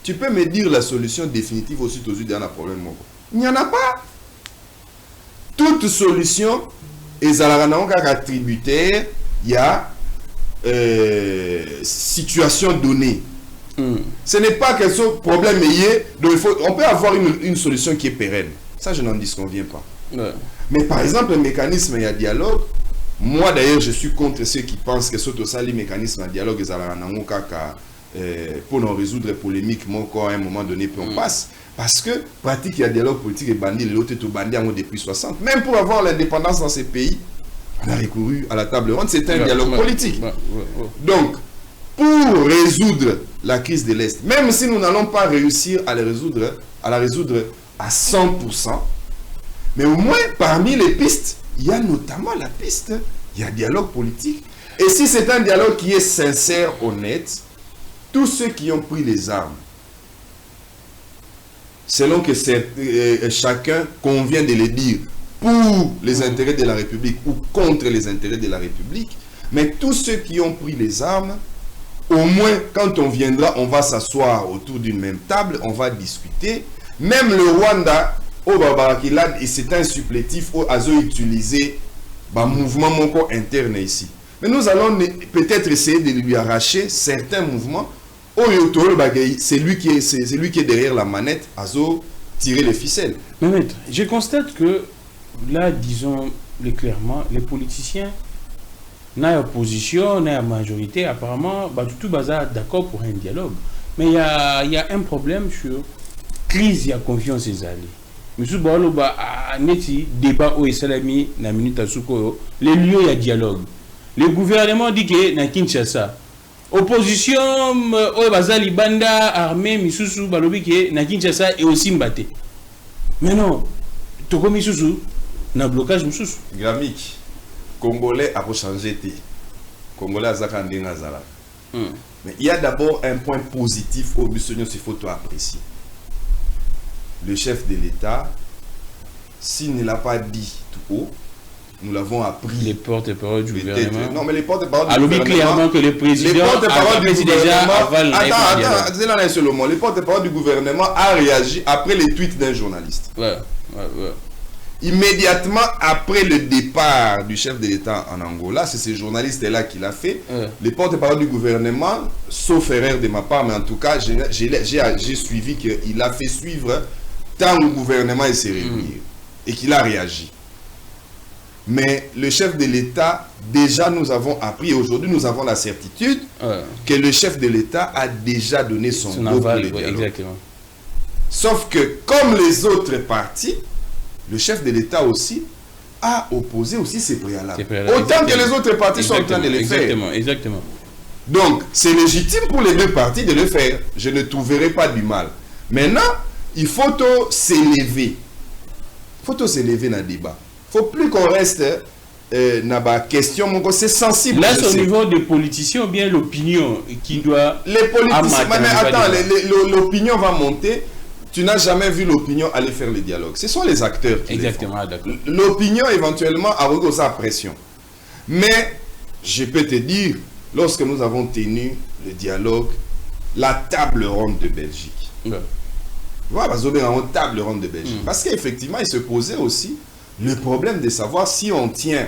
tu peux me dire la solution définitive aussi aux yeux d'un problème? Il n'y en a pas. Toute solution est à tributaire, il y a situation donnée. Ce n'est pas que ce problème est, on peut avoir une solution qui est pérenne. Ça, je n'en disconviens pas. Mais par exemple, le mécanisme, il y a dialogue. Moi, d'ailleurs, je suis contre ceux qui pensent que ce mécanisme à dialogue pour nous résoudre les polémiques, à un moment donné, puis on passe. Parce que pratique, il y a dialogue politique et bandit, l'autre est au bandit depuis 60. Même pour avoir l'indépendance dans ces pays, on a recouru à la table ronde, c'est un dialogue politique. Donc, pour résoudre la crise de l'Est, même si nous n'allons pas réussir à la résoudre à 100%, mais au moins parmi les pistes, il y a notamment la piste, il y a dialogue politique. Et si c'est un dialogue qui est sincère, honnête, tous ceux qui ont pris les armes, selon que chacun convient de le dire, pour les intérêts de la République ou contre les intérêts de la République, mais tous ceux qui ont pris les armes, au moins, quand on viendra, on va s'asseoir autour d'une même table, on va discuter. Même le Rwanda, au Babarakilad, et c'est un supplétif au Azo utilisé un mouvement interne ici. Mais nous allons peut-être essayer de lui arracher certains mouvements. C'est lui qui est derrière la manette, Azo tirer les ficelles. Mais maître, je constate que là, disons clairement, les politiciens, n'a opposition, n'a majorité, apparemment, tout bazar d'accord pour un dialogue. Mais il y a un problème sur crise, il y a confiance les alliés. Monsieur Baloba a neti débat au Islami na minute à Soukoyo. Les lieux il y a dialogue. Le gouvernement dit que na Kinshasa. Opposition au Bazali Banda armée Misusu Balobi que na Kinshasa et aussi Mbaté. Mais non, Toko Misusu na blocage Misusu. Gramik, Congolais a changé. Congolais a zakandé Nazala. Mais il y a d'abord un point positif au Bissonio, il faut tout apprécier. Le chef de l'État, s'il ne l'a pas dit tout haut, nous l'avons appris. Les porte-parole du gouvernement. Non, mais les porte-parole du gouvernement. Clairement que le président. Les porte-parole du gouvernement. Attends, les porte-parole du gouvernement a réagi après les tweets d'un journaliste. Ouais. Immédiatement après le départ du chef de l'État en Angola, c'est ce journaliste-là qui l'a fait. Les porte-parole du gouvernement, sauf erreur de ma part, mais en tout cas, j'ai suivi qu'il a fait suivre tant le gouvernement s'est réuni et qu'il a réagi. Mais le chef de l'État, déjà nous avons appris, et aujourd'hui nous avons la certitude que le chef de l'État a déjà donné son go pour le dialogue. Exactement. Sauf que comme les autres partis, le chef de l'État aussi a opposé aussi ses préalables. Autant que les autres partis sont en train de le faire. Exactement. Donc, c'est légitime pour les deux partis de le faire. Je ne trouverai pas du mal. Maintenant, il faut s'élever. Il faut s'élever dans le débat. Il ne faut plus qu'on reste dans la question. C'est sensible. Là, c'est au niveau des politiciens ou bien l'opinion qui doit... Les politiciens... Mais attends, l'opinion va monter. Tu n'as jamais vu l'opinion aller faire le dialogue. Ce sont les acteurs qui exactement, d'accord. L'opinion, éventuellement, a reçu sa pression. Mais, je peux te dire, lorsque nous avons tenu le dialogue, la table ronde de Belgique. Voilà, parce qu'on a une table ronde de Belgique. Parce qu'effectivement, il se posait aussi le problème de savoir si on tient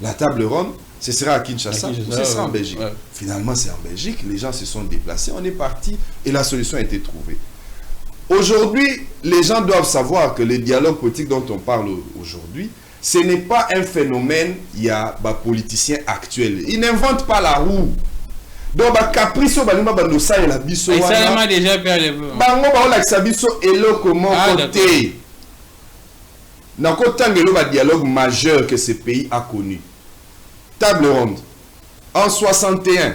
la table ronde, ce sera à Kinshasa ou ce sera en Belgique. Finalement, c'est en Belgique. Les gens se sont déplacés, on est parti et la solution a été trouvée. Aujourd'hui, les gens doivent savoir que le dialogue politique dont on parle aujourd'hui, ce n'est pas un phénomène, il y a des politiciens actuels. Ils n'inventent pas la roue. Donc, caprice, ça et la biso. Et ça m'a déjà perdu. côté. Dans le dialogue majeur que ce pays a connu. Table ronde. En 61,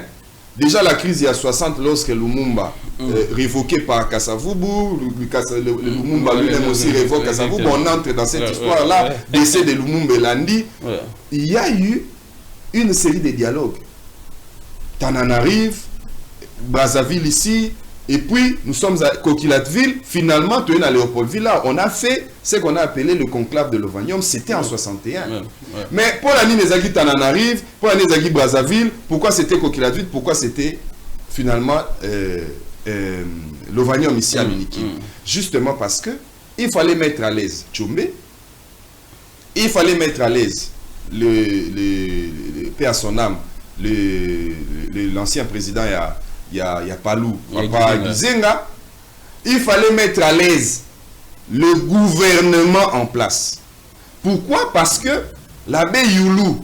déjà la crise il y a 60 lorsque Lumumba révoqué par Kasavubu, le Lumumba lui-même aussi révoque Kasavubu, on entre dans cette histoire-là, décès de Lumumba et Landi. Il y a eu une série de dialogues. Tananarive, Brazzaville ici, et puis nous sommes à Coquilatville, finalement, tu es à Léopoldville, là, on a fait ce qu'on a appelé le conclave de Lovanium, c'était en 61. Mais pour la Nézagi Tananarive, pour la Nézagi Brazzaville, pourquoi c'était Coquilatville, pourquoi c'était finalement Lovanium ici à Miniki? Justement parce que il fallait mettre à l'aise Tchombe, il fallait mettre à l'aise le paix à son âme, l'ancien président, il y a Palou, Papa Gizenga. Il fallait mettre à l'aise le gouvernement en place. Pourquoi? Parce que l'abbé Youlou,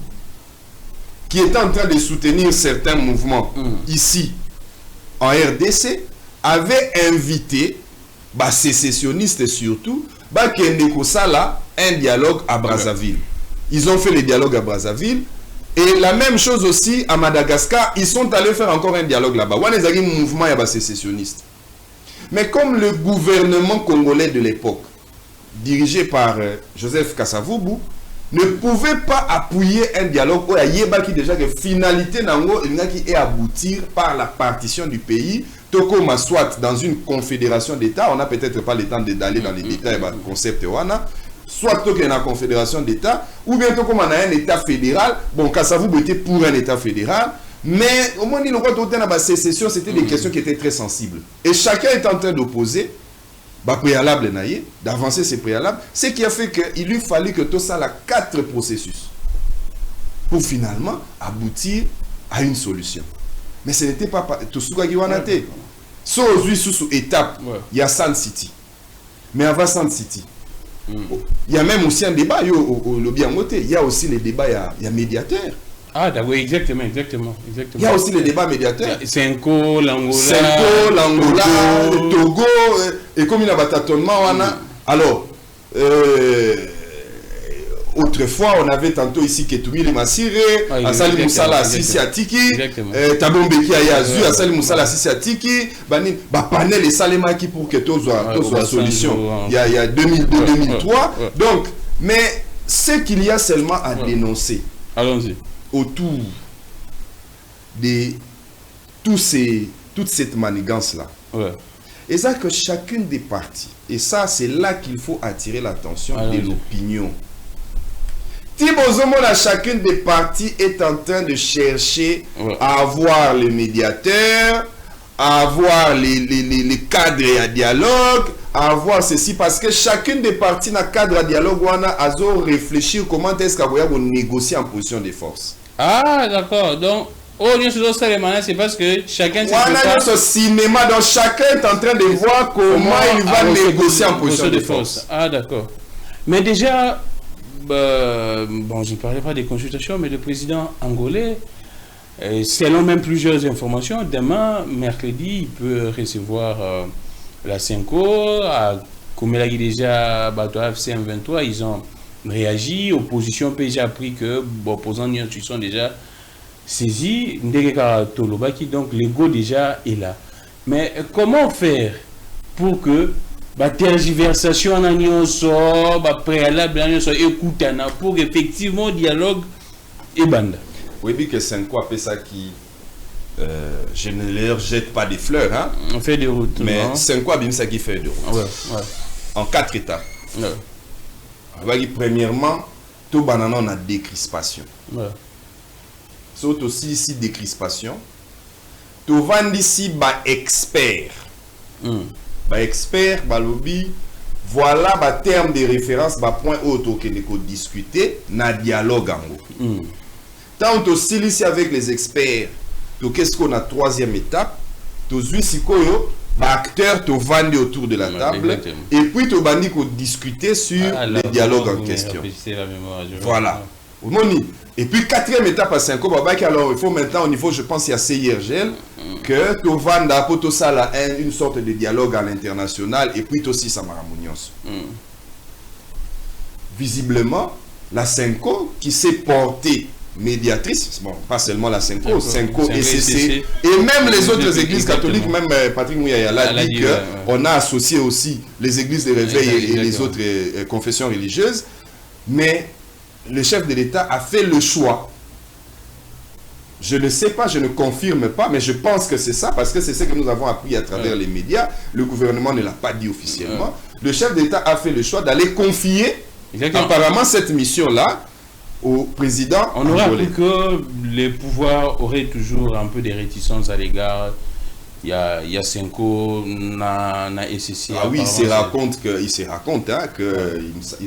qui était en train de soutenir certains mouvements ici, en RDC, avait invité, sécessionnistes surtout, un dialogue à Brazzaville. Ils ont fait le dialogue à Brazzaville. Et la même chose aussi à Madagascar, ils sont allés faire encore un dialogue là-bas. On a un mouvement sécessionniste. Mais comme le gouvernement congolais de l'époque, dirigé par Joseph Kasavubu, ne pouvait pas appuyer un dialogue où il y a déjà que finalité est aboutir par la partition du pays, Tokoma soit dans une confédération d'États, on n'a peut-être pas le temps d'aller dans les détails du concept Wana, soit qu'il y a une confédération d'États, ou bien comme on a un État fédéral. Bon, Kasavubu était pour un État fédéral, mais au moins, la sécession, c'était des questions qui étaient très sensibles. Et chacun est en train d'opposer, préalable, d'avancer ses préalables, ce qui a fait qu'il lui fallait que tout ça, 4 processus, pour finalement aboutir à une solution. Mais ce n'était pas tout ce qu'il y a été. Sous étape, il y a Sand City. Mais avant Sand City, il y a même aussi un débat au lobby en côté. Il y a aussi les débats, il y a médiateur. Ah, d'accord, exactement. Il y a aussi les débats médiateurs. Senko, l'Angola, le Togo, et comme il y a un tâtonnement, alors, autrefois, on avait tantôt ici Ketumi Massire, Asali Moussala Sisi Atiki, Tabombeki Ayazu, Asali Moussala Sisi Atiki, panel et Salemaki pour que tout soit solution. Il y a 2002-2003. Donc, mais ce qu'il y a seulement à dénoncer autour de toute cette manigance-là, et ça que chacune des parties, et ça c'est là qu'il faut attirer l'attention de l'opinion. Tibozomona, chacune des parties est en train de chercher à avoir les médiateurs, à avoir les cadres à dialogue, à avoir ceci, parce que chacune des parties n'a cadre à dialogue, on a réfléchir comment est-ce qu'on va négocier en position de force. Ah, d'accord. Donc, c'est parce que chacun ce cinéma, donc chacun est en train de voir comment il va négocier en position de force. Ah, d'accord. Mais déjà, bon, je ne parlais pas des consultations, mais le président angolais, selon même plusieurs informations, demain, mercredi, il peut recevoir la Senko. Comme il a dit déjà, FC M23, ils ont réagi. Opposition PG a appris que opposants ils sont déjà saisis. Donc l'ego déjà est là. Mais comment faire pour que la tergiversation en union soit préalable pour effectivement dialogue et bande? Oui, bien que c'est quoi ça qui je ne leur jette pas des fleurs, hein. On fait des routes, mais c'est quoi bien ça qui fait des routes en 4 étapes. Premièrement, tout banana on a décrispation. Sauf aussi ici décrispation. Tout vend ici expert. Expert, lobby. Voilà le terme de référence, point auto que nous discuter na dialogue en haut. Tant aussi ici avec les experts, qu'est-ce qu'on a troisième étape, tous ici acteurs te vendent autour de la table et puis tu vas discuter sur le dialogue en question. Voilà. Et puis quatrième étape à 5 ans, alors il faut maintenant au niveau, je pense, il y a CIRGL, que tu vas pour tout ça une sorte de dialogue à l'international et puis aussi ça maramounios. Visiblement, la 5 ans qui s'est portée médiatrice, bon, pas seulement la Senko, Senko, ECC, et même les autres églises catholiques, même Patrick Mouyaya dit qu'on a associé aussi les églises de réveil et les autres confessions religieuses, mais le chef de l'État a fait le choix. Je ne sais pas, je ne confirme pas, mais je pense que c'est ça, parce que c'est ce que nous avons appris à travers les médias. Le gouvernement ne l'a pas dit officiellement. Le chef d'État a fait le choix d'aller confier apparemment cette mission-là au président. On aura appris que les pouvoirs auraient toujours un peu des réticences à l'égard. Il y a Senko, na SCC. Ah oui, il se raconte qu'il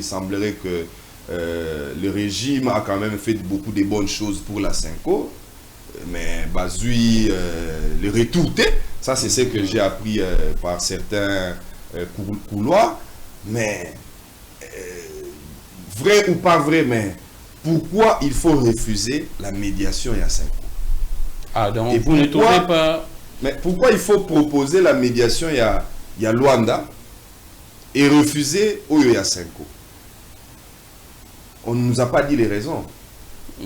semblerait que le régime a quand même fait beaucoup de bonnes choses pour la Senko. Mais Bazui, le retour, ça c'est ce que j'ai appris par certains couloirs. Mais vrai ou pas vrai, mais pourquoi il faut refuser la médiation et à 5 ans? Ah, donc et vous ne trouvez pas... Mais pourquoi il faut proposer la médiation et à Luanda et refuser au à 5 ans? On ne nous a pas dit les raisons.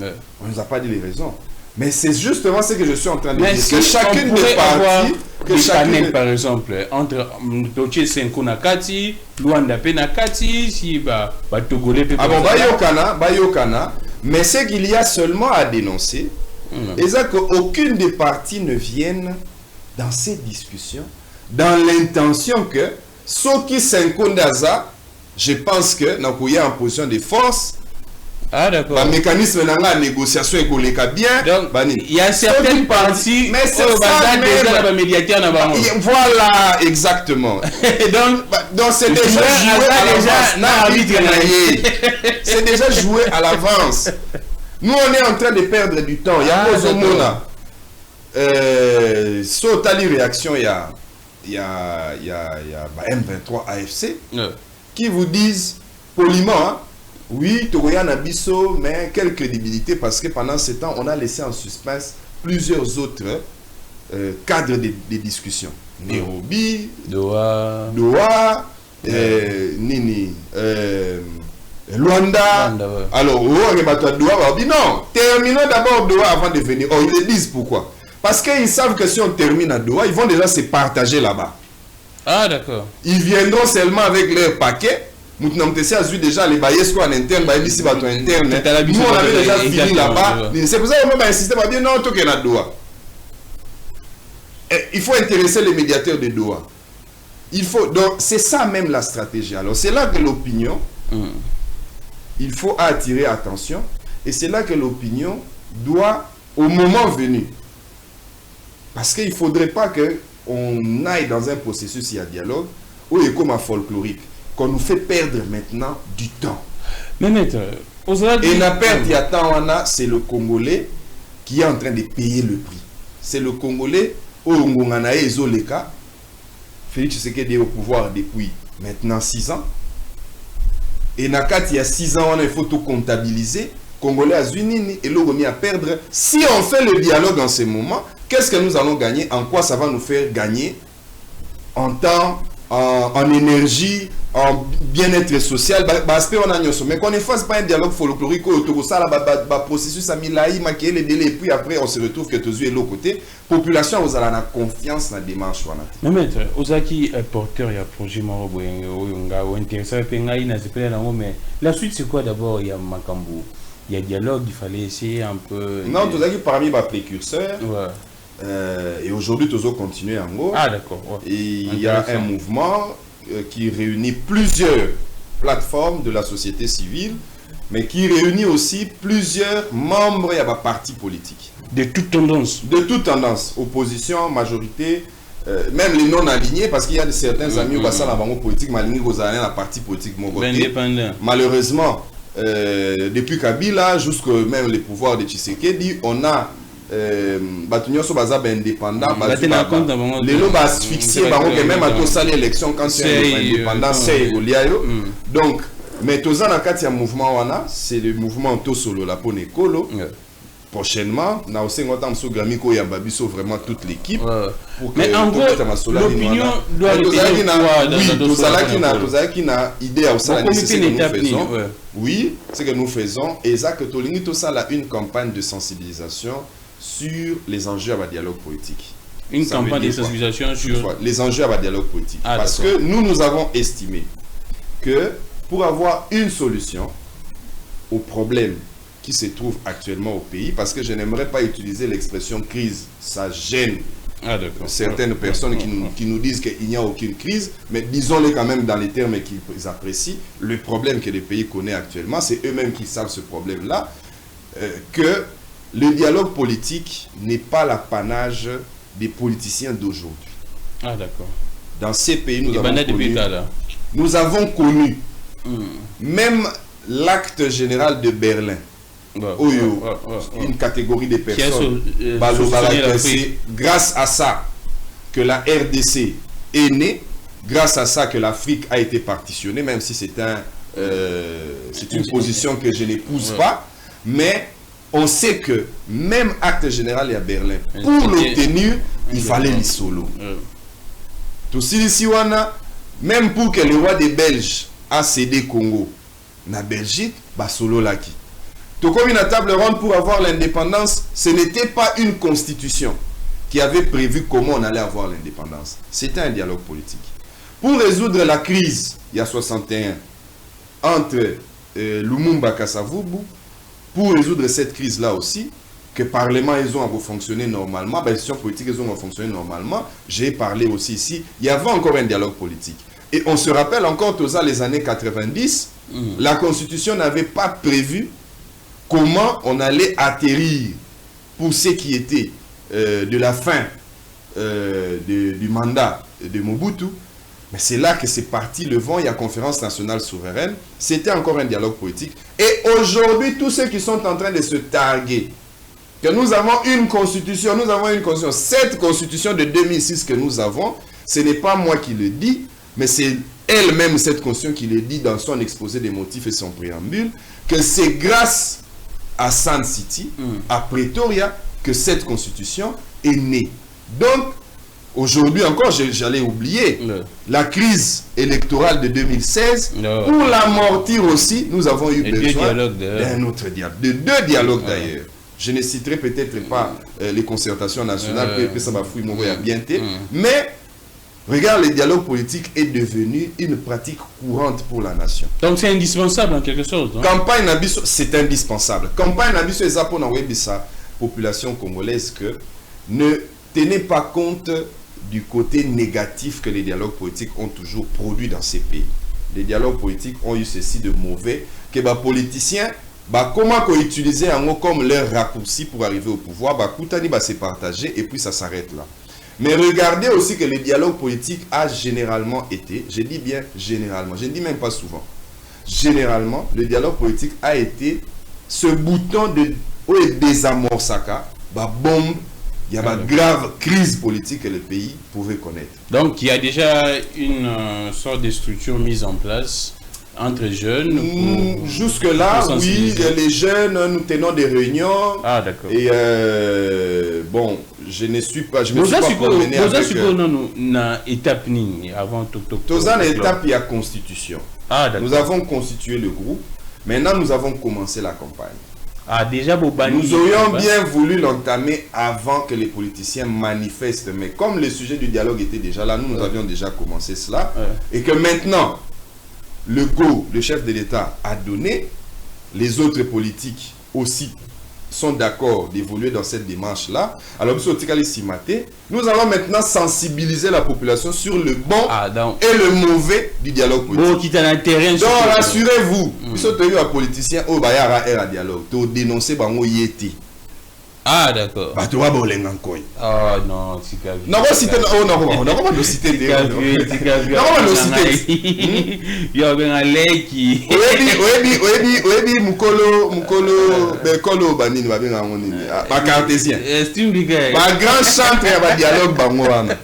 On ne nous a pas dit les raisons. Mais c'est justement ce que je suis en train de dire. Que chacune des parties... Que chacune, par exemple, entre Toché Senko Nakati, Luanda Penakati, si Togolais peut... Ah bon, Bayokana, mais c'est qu'il y a seulement à dénoncer, et c'est qu'aucune des parties ne viennent dans ces discussions, dans l'intention que, ce qui Senko Ndaza, je pense que, nous y a en position de force. Ah d'accord. Le mécanisme de la négociation est collé bien. Donc, il y a certaines parties, mais c'est ça déjà médiateur. Voilà, exactement. donc c'est déjà joué à l'avance. C'est déjà joué à l'avance. Nous, on est en train de perdre du temps. Il y a Mozomona. Sotali réaction, il y a M23 AFC qui vous disent poliment, Oui, Togoya Nabiso, mais quelle crédibilité, parce que pendant ce temps, on a laissé en suspense plusieurs autres cadres de discussion. Nairobi, Doha, Nini, Luanda. Ouais. Alors, non, terminons d'abord Doha avant de venir. Oh, ils le disent pourquoi? Parce qu'ils savent que si on termine à Doha, ils vont déjà se partager là-bas. Ah, d'accord. Ils viendront seulement avec leur paquet. Nous avons déjà les baillets en interne, ici bateau interne. Nous on avait déjà fini là-bas. C'est pour ça qu'on va insister, on va dire non, tout est à Doha. Il faut intéresser les médiateurs de Doha. Il faut, donc c'est ça même la stratégie. Alors c'est là que l'opinion, il faut attirer attention, et c'est là que l'opinion doit, au moment venu, parce qu'il ne faudrait pas qu'on aille dans un processus, il y a dialogue, où il est comme un folklorique, qu'on nous fait perdre maintenant du temps. Mais maître, et la perte, il y a temps, c'est le Congolais qui est en train de payer le prix. C'est le Congolais, où Ngonganae Zoleka, Félix Tshisekedi est au pouvoir depuis maintenant 6 ans. Et Nakat, il y a 6 ans, il faut tout comptabiliser. Congolais à Zunini et l'Oroni à perdre. Si on fait le dialogue en ce moment, qu'est-ce que nous allons gagner? En quoi ça va nous faire gagner? En temps, en énergie, en bien-être social. Mais qu'on ne fasse pas un dialogue folklorique autour de ça, processus à Milaï, maquiller les délais, et puis après on se retrouve que tous les l'autre côté. Population, vous avez la confiance dans la démarche. Mais maître, Ozaki est porteur, il y a un projet intéressant, mais la suite c'est quoi d'abord? Il y a Makambu, il y a dialogue, il fallait essayer un peu. Non, Ozaki parmi les précurseurs. Ouais. Et aujourd'hui, Tozo continue en gros. Ah d'accord. Ouais. Il y a un mouvement qui réunit plusieurs plateformes de la société civile, mais qui réunit aussi plusieurs membres et partis politiques. De toutes tendances. De toutes tendances. Opposition, majorité, même les non-alignés, parce qu'il y a certains amis au bassin de la politique, mais alignés aux alliés, la parti politique indépendant. Malheureusement, depuis Kabila, jusqu'à même les pouvoirs de Tshisekedi, on a Batunyo so baza indépendant, les lobes asphyxiés, même à tous ça l'élection quand c'est indépendant, c'est Goliayo. Donc, mais tous en a mouvement, c'est le mouvement Tosolo la Ponekolo. Prochainement, na aussi ngota mso Gramiko ya Babiso vraiment toute l'équipe. Mais en gros, l'opinion doit être na idée à ça c'est ce que nous faisons. Oui, c'est que nous faisons et ça que Tolingi tout ça là une campagne de sensibilisation sur les enjeux à dialogue politique. Une campagne de sensibilisation sur les enjeux à dialogue politique. Parce que nous avons estimé que pour avoir une solution au problème qui se trouve actuellement au pays, parce que je n'aimerais pas utiliser l'expression crise, ça gêne certaines personnes qui nous disent qu'il n'y a aucune crise, mais disons-le quand même dans les termes qu'ils apprécient. Le problème que le pays connaît actuellement, c'est eux-mêmes qui savent ce problème-là, que le dialogue politique n'est pas l'apanage des politiciens d'aujourd'hui. Ah d'accord. Dans ces pays, nous avons connu même l'acte général de Berlin. Une catégorie de personnes. C'est grâce à ça que la RDC est née, grâce à ça que l'Afrique a été partitionnée, même si c'est une position que je n'épouse pas, mais on sait que même acte général à Berlin, pour l'obtenir, il fallait les solos. Tout ici, même pour que le roi des Belges a cédé Congo, na Belgique, bah solo laki. Tout comme une table ronde pour avoir l'indépendance, ce n'était pas une constitution qui avait prévu comment on allait avoir l'indépendance. C'était un dialogue politique. Pour résoudre la crise, il y a 61, entre Lumumba Kasavubu, pour résoudre cette crise-là aussi, que le Parlement ils ont fonctionné normalement, les institutions politiques ils ont fonctionné normalement, j'ai parlé aussi ici, il y avait encore un dialogue politique. Et on se rappelle encore tous les années 90, la Constitution n'avait pas prévu comment on allait atterrir pour ce qui était de la fin du mandat de Mobutu. Mais c'est là que c'est parti le vent, il y a conférence nationale souveraine, c'était encore un dialogue politique. Et aujourd'hui, tous ceux qui sont en train de se targuer, que nous avons une constitution, cette constitution de 2006 que nous avons, ce n'est pas moi qui le dis, mais c'est elle-même, cette constitution, qui le dit dans son exposé des motifs et son préambule, que c'est grâce à Sun City, à Pretoria, que cette constitution est née. Donc, aujourd'hui encore, j'allais oublier la crise électorale de 2016. Pour l'amortir aussi, nous avons eu besoin d'un autre dialogue, de deux dialogues d'ailleurs. Je ne citerai peut-être pas les concertations nationales, que ça va fouiller mon bien, mais regarde, le dialogue politique est devenu une pratique courante pour la nation. Donc c'est indispensable en quelque sorte. Campagne Nabiso, c'est indispensable. Campagne Nabiso est pour la population congolaise que ne tenez pas compte du côté négatif que les dialogues politiques ont toujours produit dans ces pays. Les dialogues politiques ont eu ceci de mauvais que les politiciens, comment utiliser comme leur raccourci pour arriver au pouvoir, se partager et puis ça s'arrête là. Mais regardez aussi que le dialogue politique a généralement été, je dis bien généralement, je ne dis même pas souvent, généralement, le dialogue politique a été ce bouton de désamorçaka, bombe, il y a une grave crise politique que le pays pouvait connaître. Donc il y a déjà une sorte de structure mise en place entre jeunes. Jusque-là, oui, les jeunes, nous tenons des réunions. Ah, d'accord. Et bon, je ne suis pas. Je me suis pas promené avec. Une étape avant tout. Une étape, il y a constitution. Ah, d'accord. Nous avons constitué le groupe. Maintenant, nous avons commencé la campagne. Ah, déjà, nous aurions bien voulu l'entamer avant que les politiciens manifestent. Mais comme le sujet du dialogue était déjà là, nous avions déjà commencé cela. Et que maintenant, le chef de l'État a donné, les autres politiques aussi sont d'accord d'évoluer dans cette démarche-là. Alors, nous allons maintenant sensibiliser la population sur le bon et le mauvais du dialogue politique. Donc, rassurez-vous, nous sommes les politiciens au dialogue, tu dénoncer Yeti. Ah, d'accord. Tu vas bolenga nkoi. Ah non, c'est cavé. Non, on citer on va citer des. Non, on va citer. Il y a un leki. Oebi mukolo banini ba benga ngoni. Ba cartésien. Estime biga. Ba grand centre ya dialogue bango wana.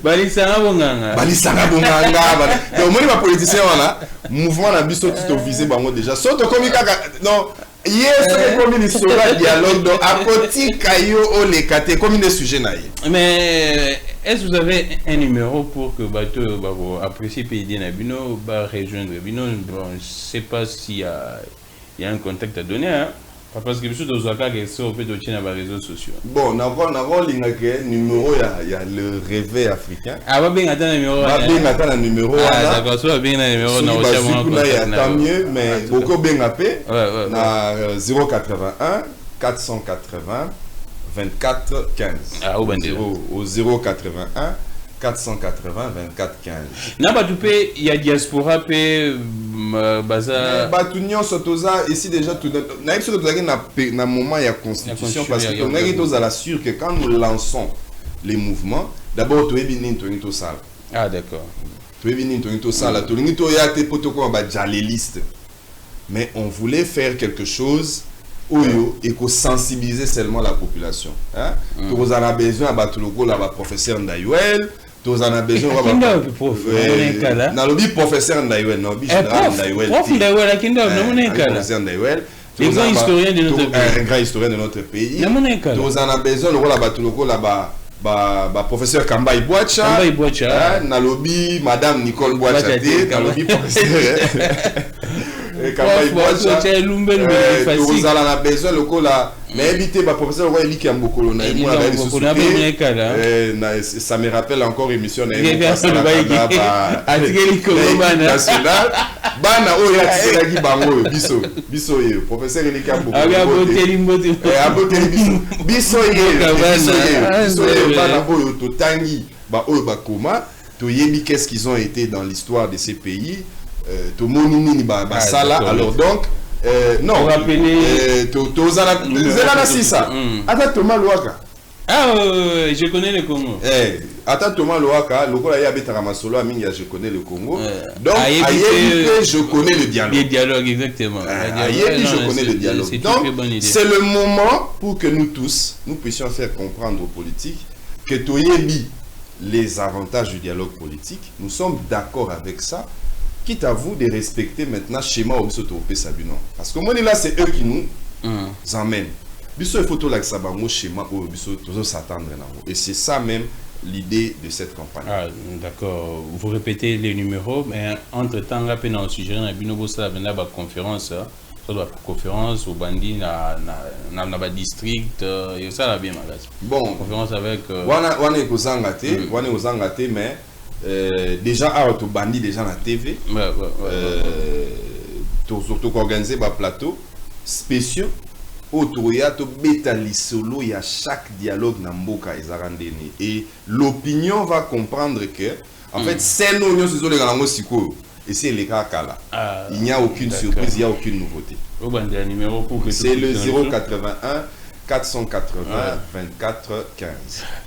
Balisanga bonganga. Donc moi les politiciens wana, mouvement na biso tout visé bango déjà. Soto komi kaka non. Yes, comme une dialogue donc à côté Kayo o les caté comme une sujet naïe. Mais est-ce que vous avez un numéro pour que bateau apprécier pays Nabino rejoindre Bino? Bon, je sais pas s'il y a un contact à donner hein. Parce que je suis dans un cas qui est sur les réseaux sociaux. Bon, nous avons numéro, il y a le réveil africain. Ah, va bien attendre le numéro. Va bien attendre le numéro. Ah, d'accord, soit bien le numéro. Tant mieux, mais beaucoup bien appelé. 081 480 24 15. Ah, au 081 480 24 15. Non, il y a diaspora baza Batunion Sotoza ici déjà tout na moment il y a constitution parce que on est tous à la sûr que quand nous lançons les mouvements d'abord tu es venu to sala. Ah d'accord. Tu es venu to sala to ngi to ya te protocole ba les listes. Mais on voulait faire quelque chose et qu'on sensibiliser seulement la population hein. Tu en as besoin ba tuloko la professeur Ndayuel. Tous en a besoin de professeur Ndayuel, non, prof Ndayuel, un grand historien de notre pays. Un grand historien de notre pays. Tous en a besoin de professeur Kamba Ibwacha, Nalobi, Madame Nicole Bwacha, Nalobi professeur Kamba Ibwacha, tous en a besoin mais éviter professeur Roy Eli Kiambokolo ça me rappelle encore émission nationale bana oya bango biso professeur Eli Kiambokolo biso bana oyo totangi ba oyo bakoma toyebi qu'est-ce qu'ils ont été dans l'histoire de ces pays to monini ba sala alors donc non, attends Thomas Louaka. Ah, je connais le Congo. Attends Thomas Louaka, je connais le Congo. Donc, je connais le dialogue. Les dialogues, exactement. Je connais le dialogue. Donc, c'est le moment pour que nous tous, nous puissions faire comprendre aux politiques que Toyebi, les avantages du dialogue politique. Nous sommes d'accord avec ça. Quitte à vous de respecter maintenant le schéma au Sabino. Parce que moi, là, c'est eux qui nous emmènent. Il faut tout le schéma au s'attendre. Et c'est ça même l'idée de cette campagne. Ah, d'accord. Vous répétez les numéros, mais entre-temps, là, on a suggéré une conférence. Ça doit être conférence au Bandi, dans le district, et ça va bien, madame. Bon. Conférence avec. On est aux Angaté, mais déjà, à Bandi, déjà dans la TV. Surtout qu'organiser des plateaux spéciaux. Autour il y a solo, il y a chaque dialogue dans Mboka et l'opinion va comprendre que en fait c'est nous sur les grands siko et c'est les cas là. Il n'y a aucune surprise, il n'y a aucune nouveauté. C'est le 081 480 24 15.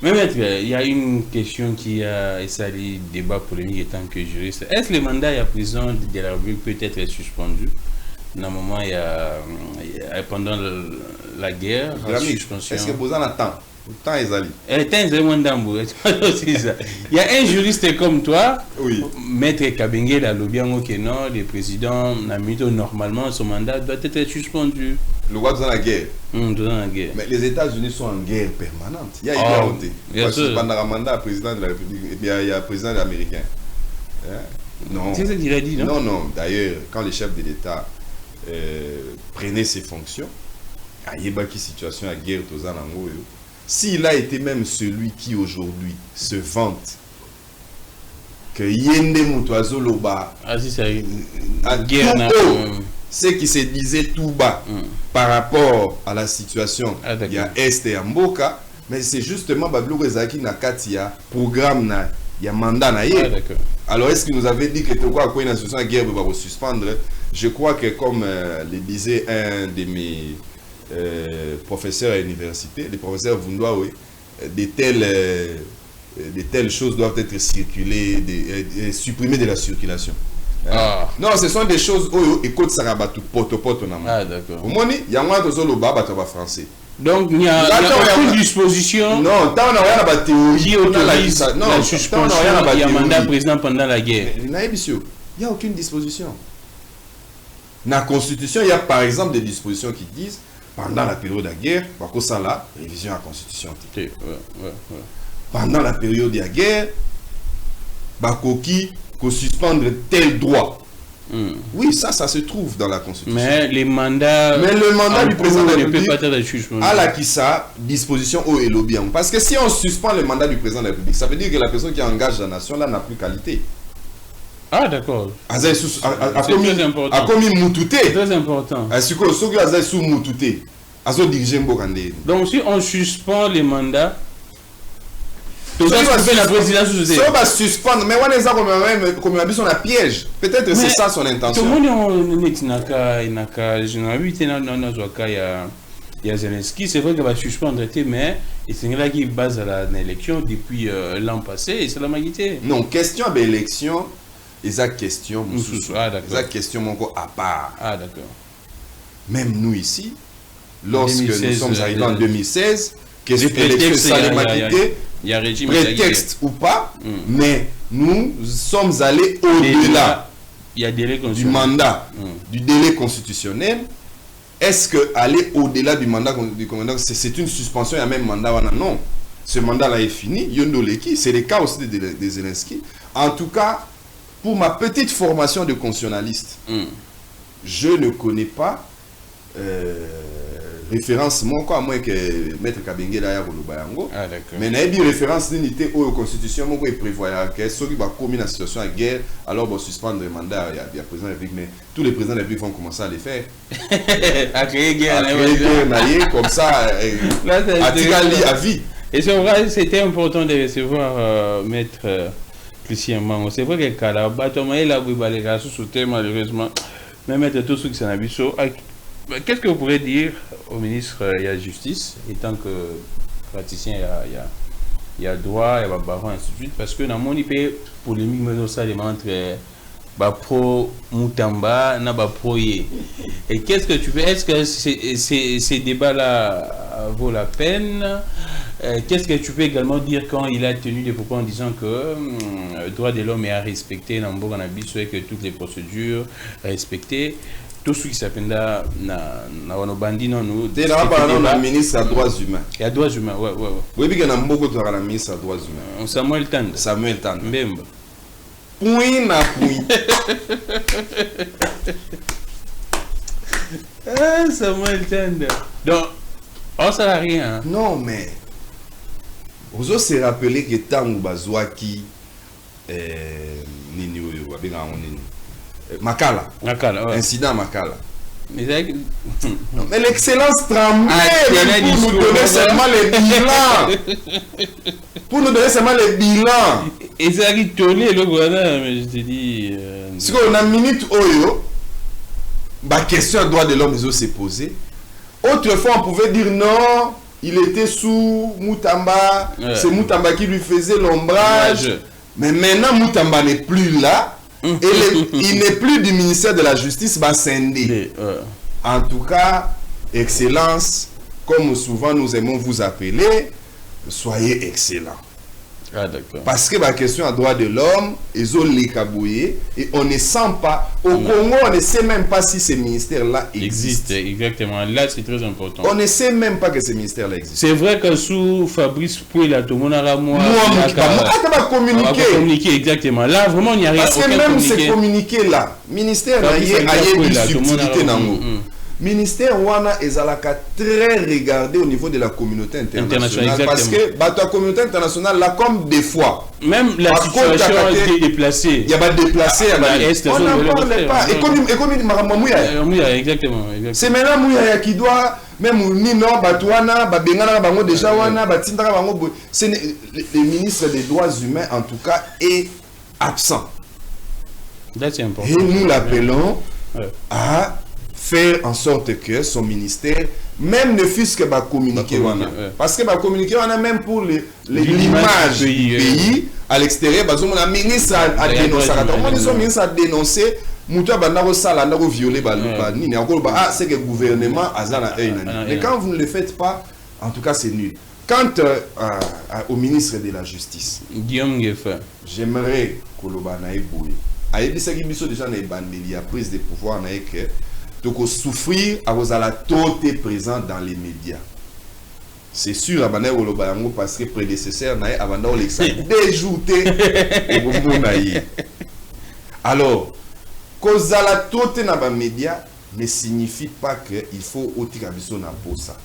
Mais maître, il y a une question qui a essayé débat polémique étant que juriste. Est-ce que le mandat à prison de la République peut être suspendu? Normalement, il y a pendant la guerre, est-ce que vous en avez temps? Le temps est allé. Il y a un juriste comme toi, oui. Maître Kabengé, la Lobiango Keno, le président Namito, normalement, son mandat doit être suspendu. Le roi dans la guerre. Dans la guerre. Mais les États-Unis sont en guerre permanente. Il y a une guerre. Pendant le mandat président de la République, il y a un président américain. Non. C'est ça qu'il a dit, non? Non. D'ailleurs, quand les chefs de l'État prenait ses fonctions, il y a une situation à guerre aux Anango. S'il a été même celui qui aujourd'hui se vante que Yende Moutouazo Loba, ce qui se disait tout bas par rapport à la situation, il y a Est et Mboka, mais c'est justement Bablou Rezaki Nakatia, programme, il y a mandat. Alors est-ce qu'il nous avait dit que quoi une situation à guerre va suspendre? Je crois que comme le disait un de mes professeurs à l'université, le professeur Vundoa, oui, de telles choses doivent être circulées, supprimées de la circulation. Non, ce sont des choses où écoute Sarabatu poto. Ah, d'accord. Au moins, il y a moins de zolo baba français. Donc, il n'y a aucune disposition. Non, tant on n'a rien à théorie qui autorise la suspension il y a mandat président pendant la guerre. Il n'y a aucune disposition. Dans la Constitution, il y a par exemple des dispositions qui disent pendant la période de la guerre, ça la révision de la Constitution. Pendant la période de la guerre, Bakoki suspendre tel droit. Oui, ça se trouve dans la Constitution. Mais le mandat du président de la République a la qui ça disposition au Elobian. Parce que si on suspend le mandat du président de la République, ça veut dire que la personne qui engage la nation là n'a plus qualité. Ah, d'accord. C'est très important. A commis Moutouté. C'est très important. Donc, si on suspend les mandats, la présidence va suspendre, mais on est comme un piège. Peut-être que c'est ça son intention. Tout le monde il y a Zelensky, c'est vrai qu'il va suspendre, mais c'est là qui base l'élection depuis l'an passé, et c'est la magité. Non, question d'élection. Question à part. Ah, d'accord. Même nous ici, lorsque nous sommes arrivés en 2016, que l'élection salématité, prétexte ou pas, mais nous sommes allés au-delà du mandat, du délai constitutionnel. Est-ce que aller au-delà du mandat du commandant, c'est une suspension, il y a même mandat? Non. Ce mandat-là est fini. Yondoleki, c'est le cas aussi de Zelensky. En tout cas, pour ma petite formation de constitutionnaliste, je ne connais pas référence, à moins que Maître Kabengé d'ailleurs au Lubayango. Mais il y a une référence d'unité aux constitutions qui prévoit que ceux qui ont commis la situation à guerre, alors ils suspendre le mandat il y a le président de la République, mais tous les présidents de la République vont commencer à les faire. À créer guerre, comme ça, à vie. Et c'est vrai, c'était important de recevoir Maître Christian Mango. C'est vrai que Kalabatomé là, vous allez sauter malheureusement. Mais Maître tout ce qui s'en a vu. Qu'est-ce que vous pourrez dire au ministre de la Justice, étant que praticien, il y a droit, il y a baron, ainsi de suite, parce que dans mon IP polémique, mais aussi entre pro Moutamba, na pro Yé. Et qu'est-ce que tu fais? Est-ce que ces débats-là vaut la peine? Qu'est-ce que tu peux également dire quand il a tenu des propos en disant que le droit de l'homme est à respecter, et que toutes les procédures respectées? Tout ce qui s'appelle là, Wanobandi, non, nous. T'es là, par exemple, le ministre des droits humains. Il y a droits humains, ouais. Oui, mais il y a beaucoup de ministres des droits humains. Samuel Tand. Mbemba. Point na point. Samuel Tand. Donc, on sert à rien. Non, mais. Vous osez se rappeler que Tango Bazouaki, Makala, ouais. Incident Makala. Mais, mais l'excellence tremblait pour nous donner seulement les bilans. Pour nous donner seulement les bilans. Et ça a tourné le gouvernement, mais je te dis. Si on a une minute, la question des droits de l'homme s'est posée. Autrefois, on pouvait dire non, il était sous Moutamba, c'est Moutamba qui lui faisait l'ombrage. Mais maintenant, Moutamba n'est plus là. Et il n'est plus du ministère de la Justice, En tout cas, Excellence, comme souvent nous aimons vous appeler, soyez excellents. Ah, d'accord. Parce que la question à droit de l'homme, ils ont les cabouillés et on ne sent pas. Au Congo, on ne sait même pas si ces ministères-là existent. Exactement. Là, c'est très important. On ne sait même pas que ces ministères-là existent. C'est vrai que sous Fabrice Pouila, tout le monde a on va communiquer. Exactement. Là, vraiment, il n'y a rien. Parce que même ces communiqués-là, ministère a une subtilité dans nous. Ministère Wana Ezalaka très regardé au niveau de la communauté internationale. Parce que la communauté internationale, là, comme des fois. Même la situation a été déplacée. Il y a pas déplacé. On n'en parle pas. Et comme Mouya. Exactement. C'est maintenant Mouya qui doit, même Nino, Batouana, Babengana, Bango, déjà Wana, Batindra, Bango. Le ministre des droits humains, en tout cas, est absent. C'est important. Et nous l'appelons à faire en sorte que son ministère, même ne fût-ce que communiquer, parce que communiquer, on a même pour l'image du pays à l'extérieur, parce que mon ministre a dénoncé, mon ministre a dénoncé, c'est que le gouvernement a un. Mais quand vous ne le faites pas, en tout cas c'est nul. Quant au ministre de la Justice, Guillaume Ngeffa, j'aimerais que l'Obanaï Bouli, a déjà la prise de pouvoir, donc souffrir à vos alatos présent dans les médias. C'est sûr, parce que prédécesseur n'a avant déjouté alors cause à la tote dans les médias ne signifie pas qu'il faut otikabiso na posa.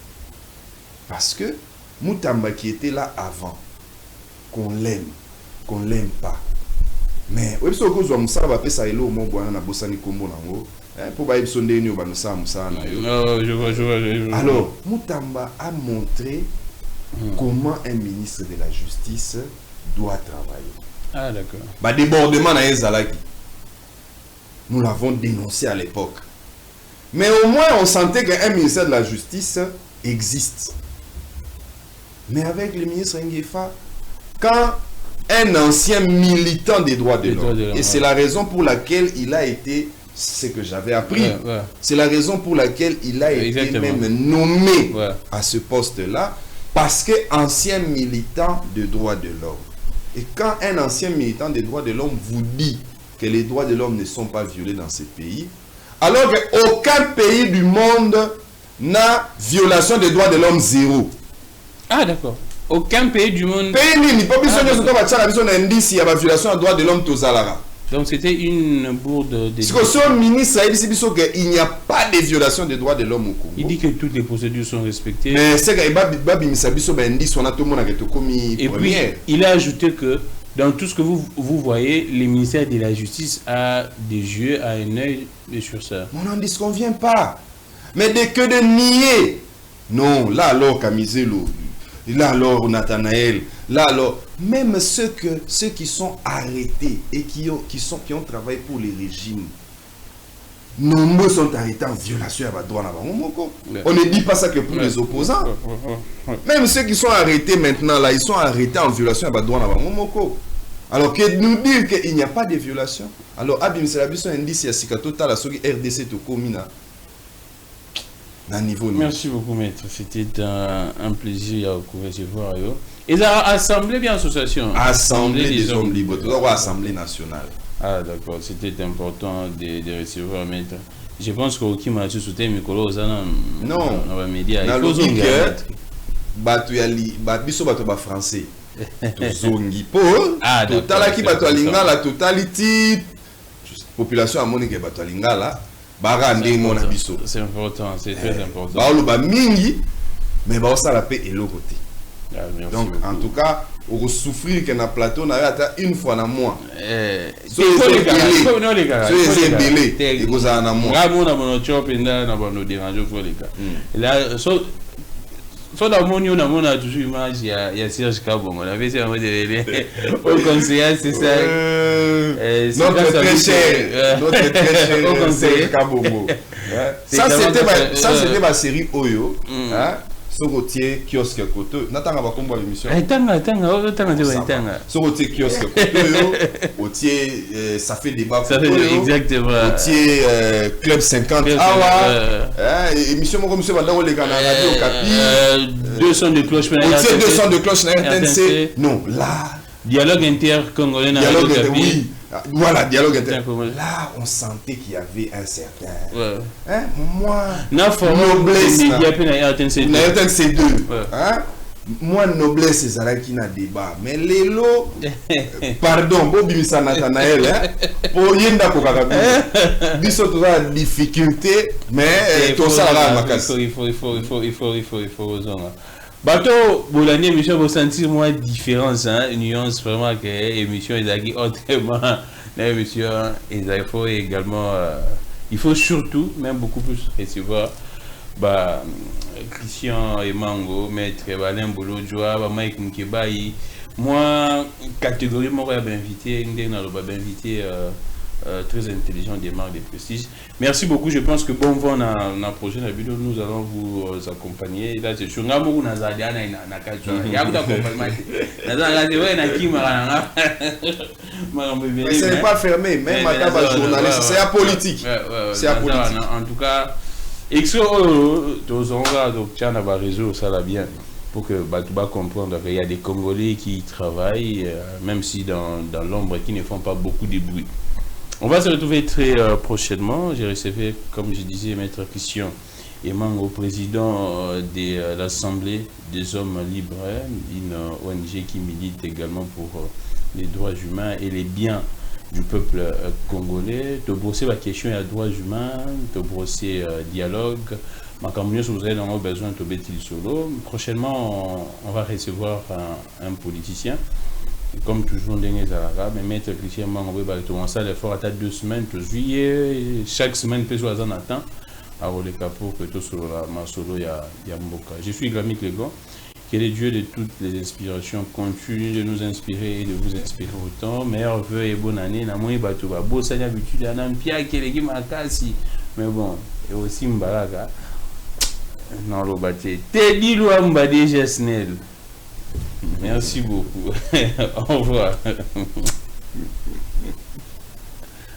Parce que Moutamba qui était là avant, qu'on l'aime pas. Mais oui, parce que vous avez ça va passer à l'eau, mon bois na bosani kombo nango. Pour pas être nous va nous ça je vois. Alors, Moutamba a montré comment un ministre de la Justice doit travailler. Ah, d'accord. Débordement na Ezalaki. Nous l'avons dénoncé à l'époque. Mais au moins, on sentait qu'un ministère de la Justice existe. Mais avec le ministre Ngeffa, quand un ancien militant des droits de l'homme, et c'est la raison pour laquelle il a été, ce que j'avais appris, c'est la raison pour laquelle il a été même nommé à ce poste-là, parce que ancien militant des droits de l'homme. Et quand un ancien militant des droits de l'homme vous dit que les droits de l'homme ne sont pas violés dans ce pays, alors qu'aucun pays du monde n'a violation des droits de l'homme zéro. Ah, d'accord. Aucun pays du monde. Pays nini, pas besoin de il y a violation des droits de l'homme tozalara. Donc c'était une bourde de... Si le ministre a dit qu'il n'y a pas de violation des droits de l'homme au Congo. Il dit que toutes les procédures sont respectées. Mais c'est que et puis il a ajouté que dans tout ce que vous voyez, le ministère de la Justice a des yeux, a un œil sur ça. On n'en disconvient pas. Mais dès que de nier. Non, là alors Kamizelo, là alors Nathanaël, là alors, même ceux qui sont arrêtés et qui ont travaillé pour les régimes, nombreux sont arrêtés en violation à droit. On ne dit pas ça que pour les opposants. Même ceux qui sont arrêtés maintenant, là, ils sont arrêtés en violation à droit. Alors que nous dire qu'il n'y a pas de violation. Alors Abim c'est la biso indice ya sika total à soki RDC to komina. Niveau. Merci beaucoup, maître. C'était un plaisir à vous recevoir. Et ça a assemblée bien association. Assemblée des hommes libres. Assemblée nationale. Ah d'accord, c'était important de recevoir, maître. Je pense qu'aucun m'a soutenu Mikolo Zana. Non. Dans les médias. Il faut que Batuyali, Biso Batoba français. Zongi po. Ah d'accord. Total qui Batualinga la totalité population a monique Batualinga là. C'est important, c'est très important. Bah mingi, mais bah ça la paix et l'autre côté. Donc en tout cas, on souffrir qu'un plateau n'a pas une fois dans mois. C'est un délai. Et vous en avez moins. Ramon a mon chop et là, on nous dérange pour les gars. Là, soit dans mon on a toujours image, il y a Serge Kabon. On avait dit au conseiller, c'est ça. Notre très cher au conseiller Kabongo. Ça c'était ma série Oyo. Sogotier kiosque koto. Natanga ba kombo l'émission. Tanga. Sogotier kiosque koto. Ça fait débat. Ça fait exactement. Otier club 50. Émission mon monsieur Bandao les gars radio Capi. 200 de cloches. 200 de cloches na RTNC. Non, là. Dialogue inter-congolais na radio Capi. Oui. Voilà, dialogue inter. Là, on sentait qu'il y avait un certain. Moi, noblesse. RTNC 2. Moi, noblesse, c'est ça qui n'a débat. Mais les lots, pardon, Bobi Missa Nathanaël, pour Yenda Kokakabi, biso tout ça difficulté, mais tout ça là, il faut bateau, Boulani, émission, vous sentir moins différence, nuance vraiment que émission est autrement. L'émission, il faut également, il faut surtout, même beaucoup plus recevoir, Christian et Mango, Maître Valin Bolo, Joa, Mike Mkebaï. Moi, catégoriquement, je vais inviter, très intelligent des marques de prestige. Merci beaucoup. Je pense que bon vent dans la prochaine vidéo, nous allons vous accompagner. Là, c'est sur Namou Nazadia na Kachua. Il y a beaucoup d'accompagnement. Ce n'est pas fermé, même ma journaliste, c'est la politique. C'est la politique. En tout cas, Exo, tous on va donc tiens à réseau, ça va bien. Pour que Batouba comprendre qu'il y a des Congolais qui travaillent, même si dans l'ombre, qui ne font pas beaucoup de bruit. On va se retrouver très prochainement. J'ai recevé, comme je disais, Maître Christian Emango, président de l'Assemblée des hommes libres, une ONG qui milite également pour les droits humains et les biens du peuple congolais. De brosser la question à droits humains, de brosser dialogue. Si vous avez besoin de Betty Solo. Prochainement, on va recevoir un politicien. Comme toujours, mais Maître Christian Mango va commencer l'effort à 2 semaines, juillet, chaque semaine, peut être en attend. Alors, les capots, que tout sur ma solo, il y a Mboka. Je suis Grammy Clégon, que les dieux de toutes les inspirations continuent de nous inspirer et de vous inspirer autant. Meilleurs vœux et bonne année. Mais bon, et aussi Mbaraka. Non, le bâti. Teddy Louambadi Gesnel. Merci beaucoup. Au revoir.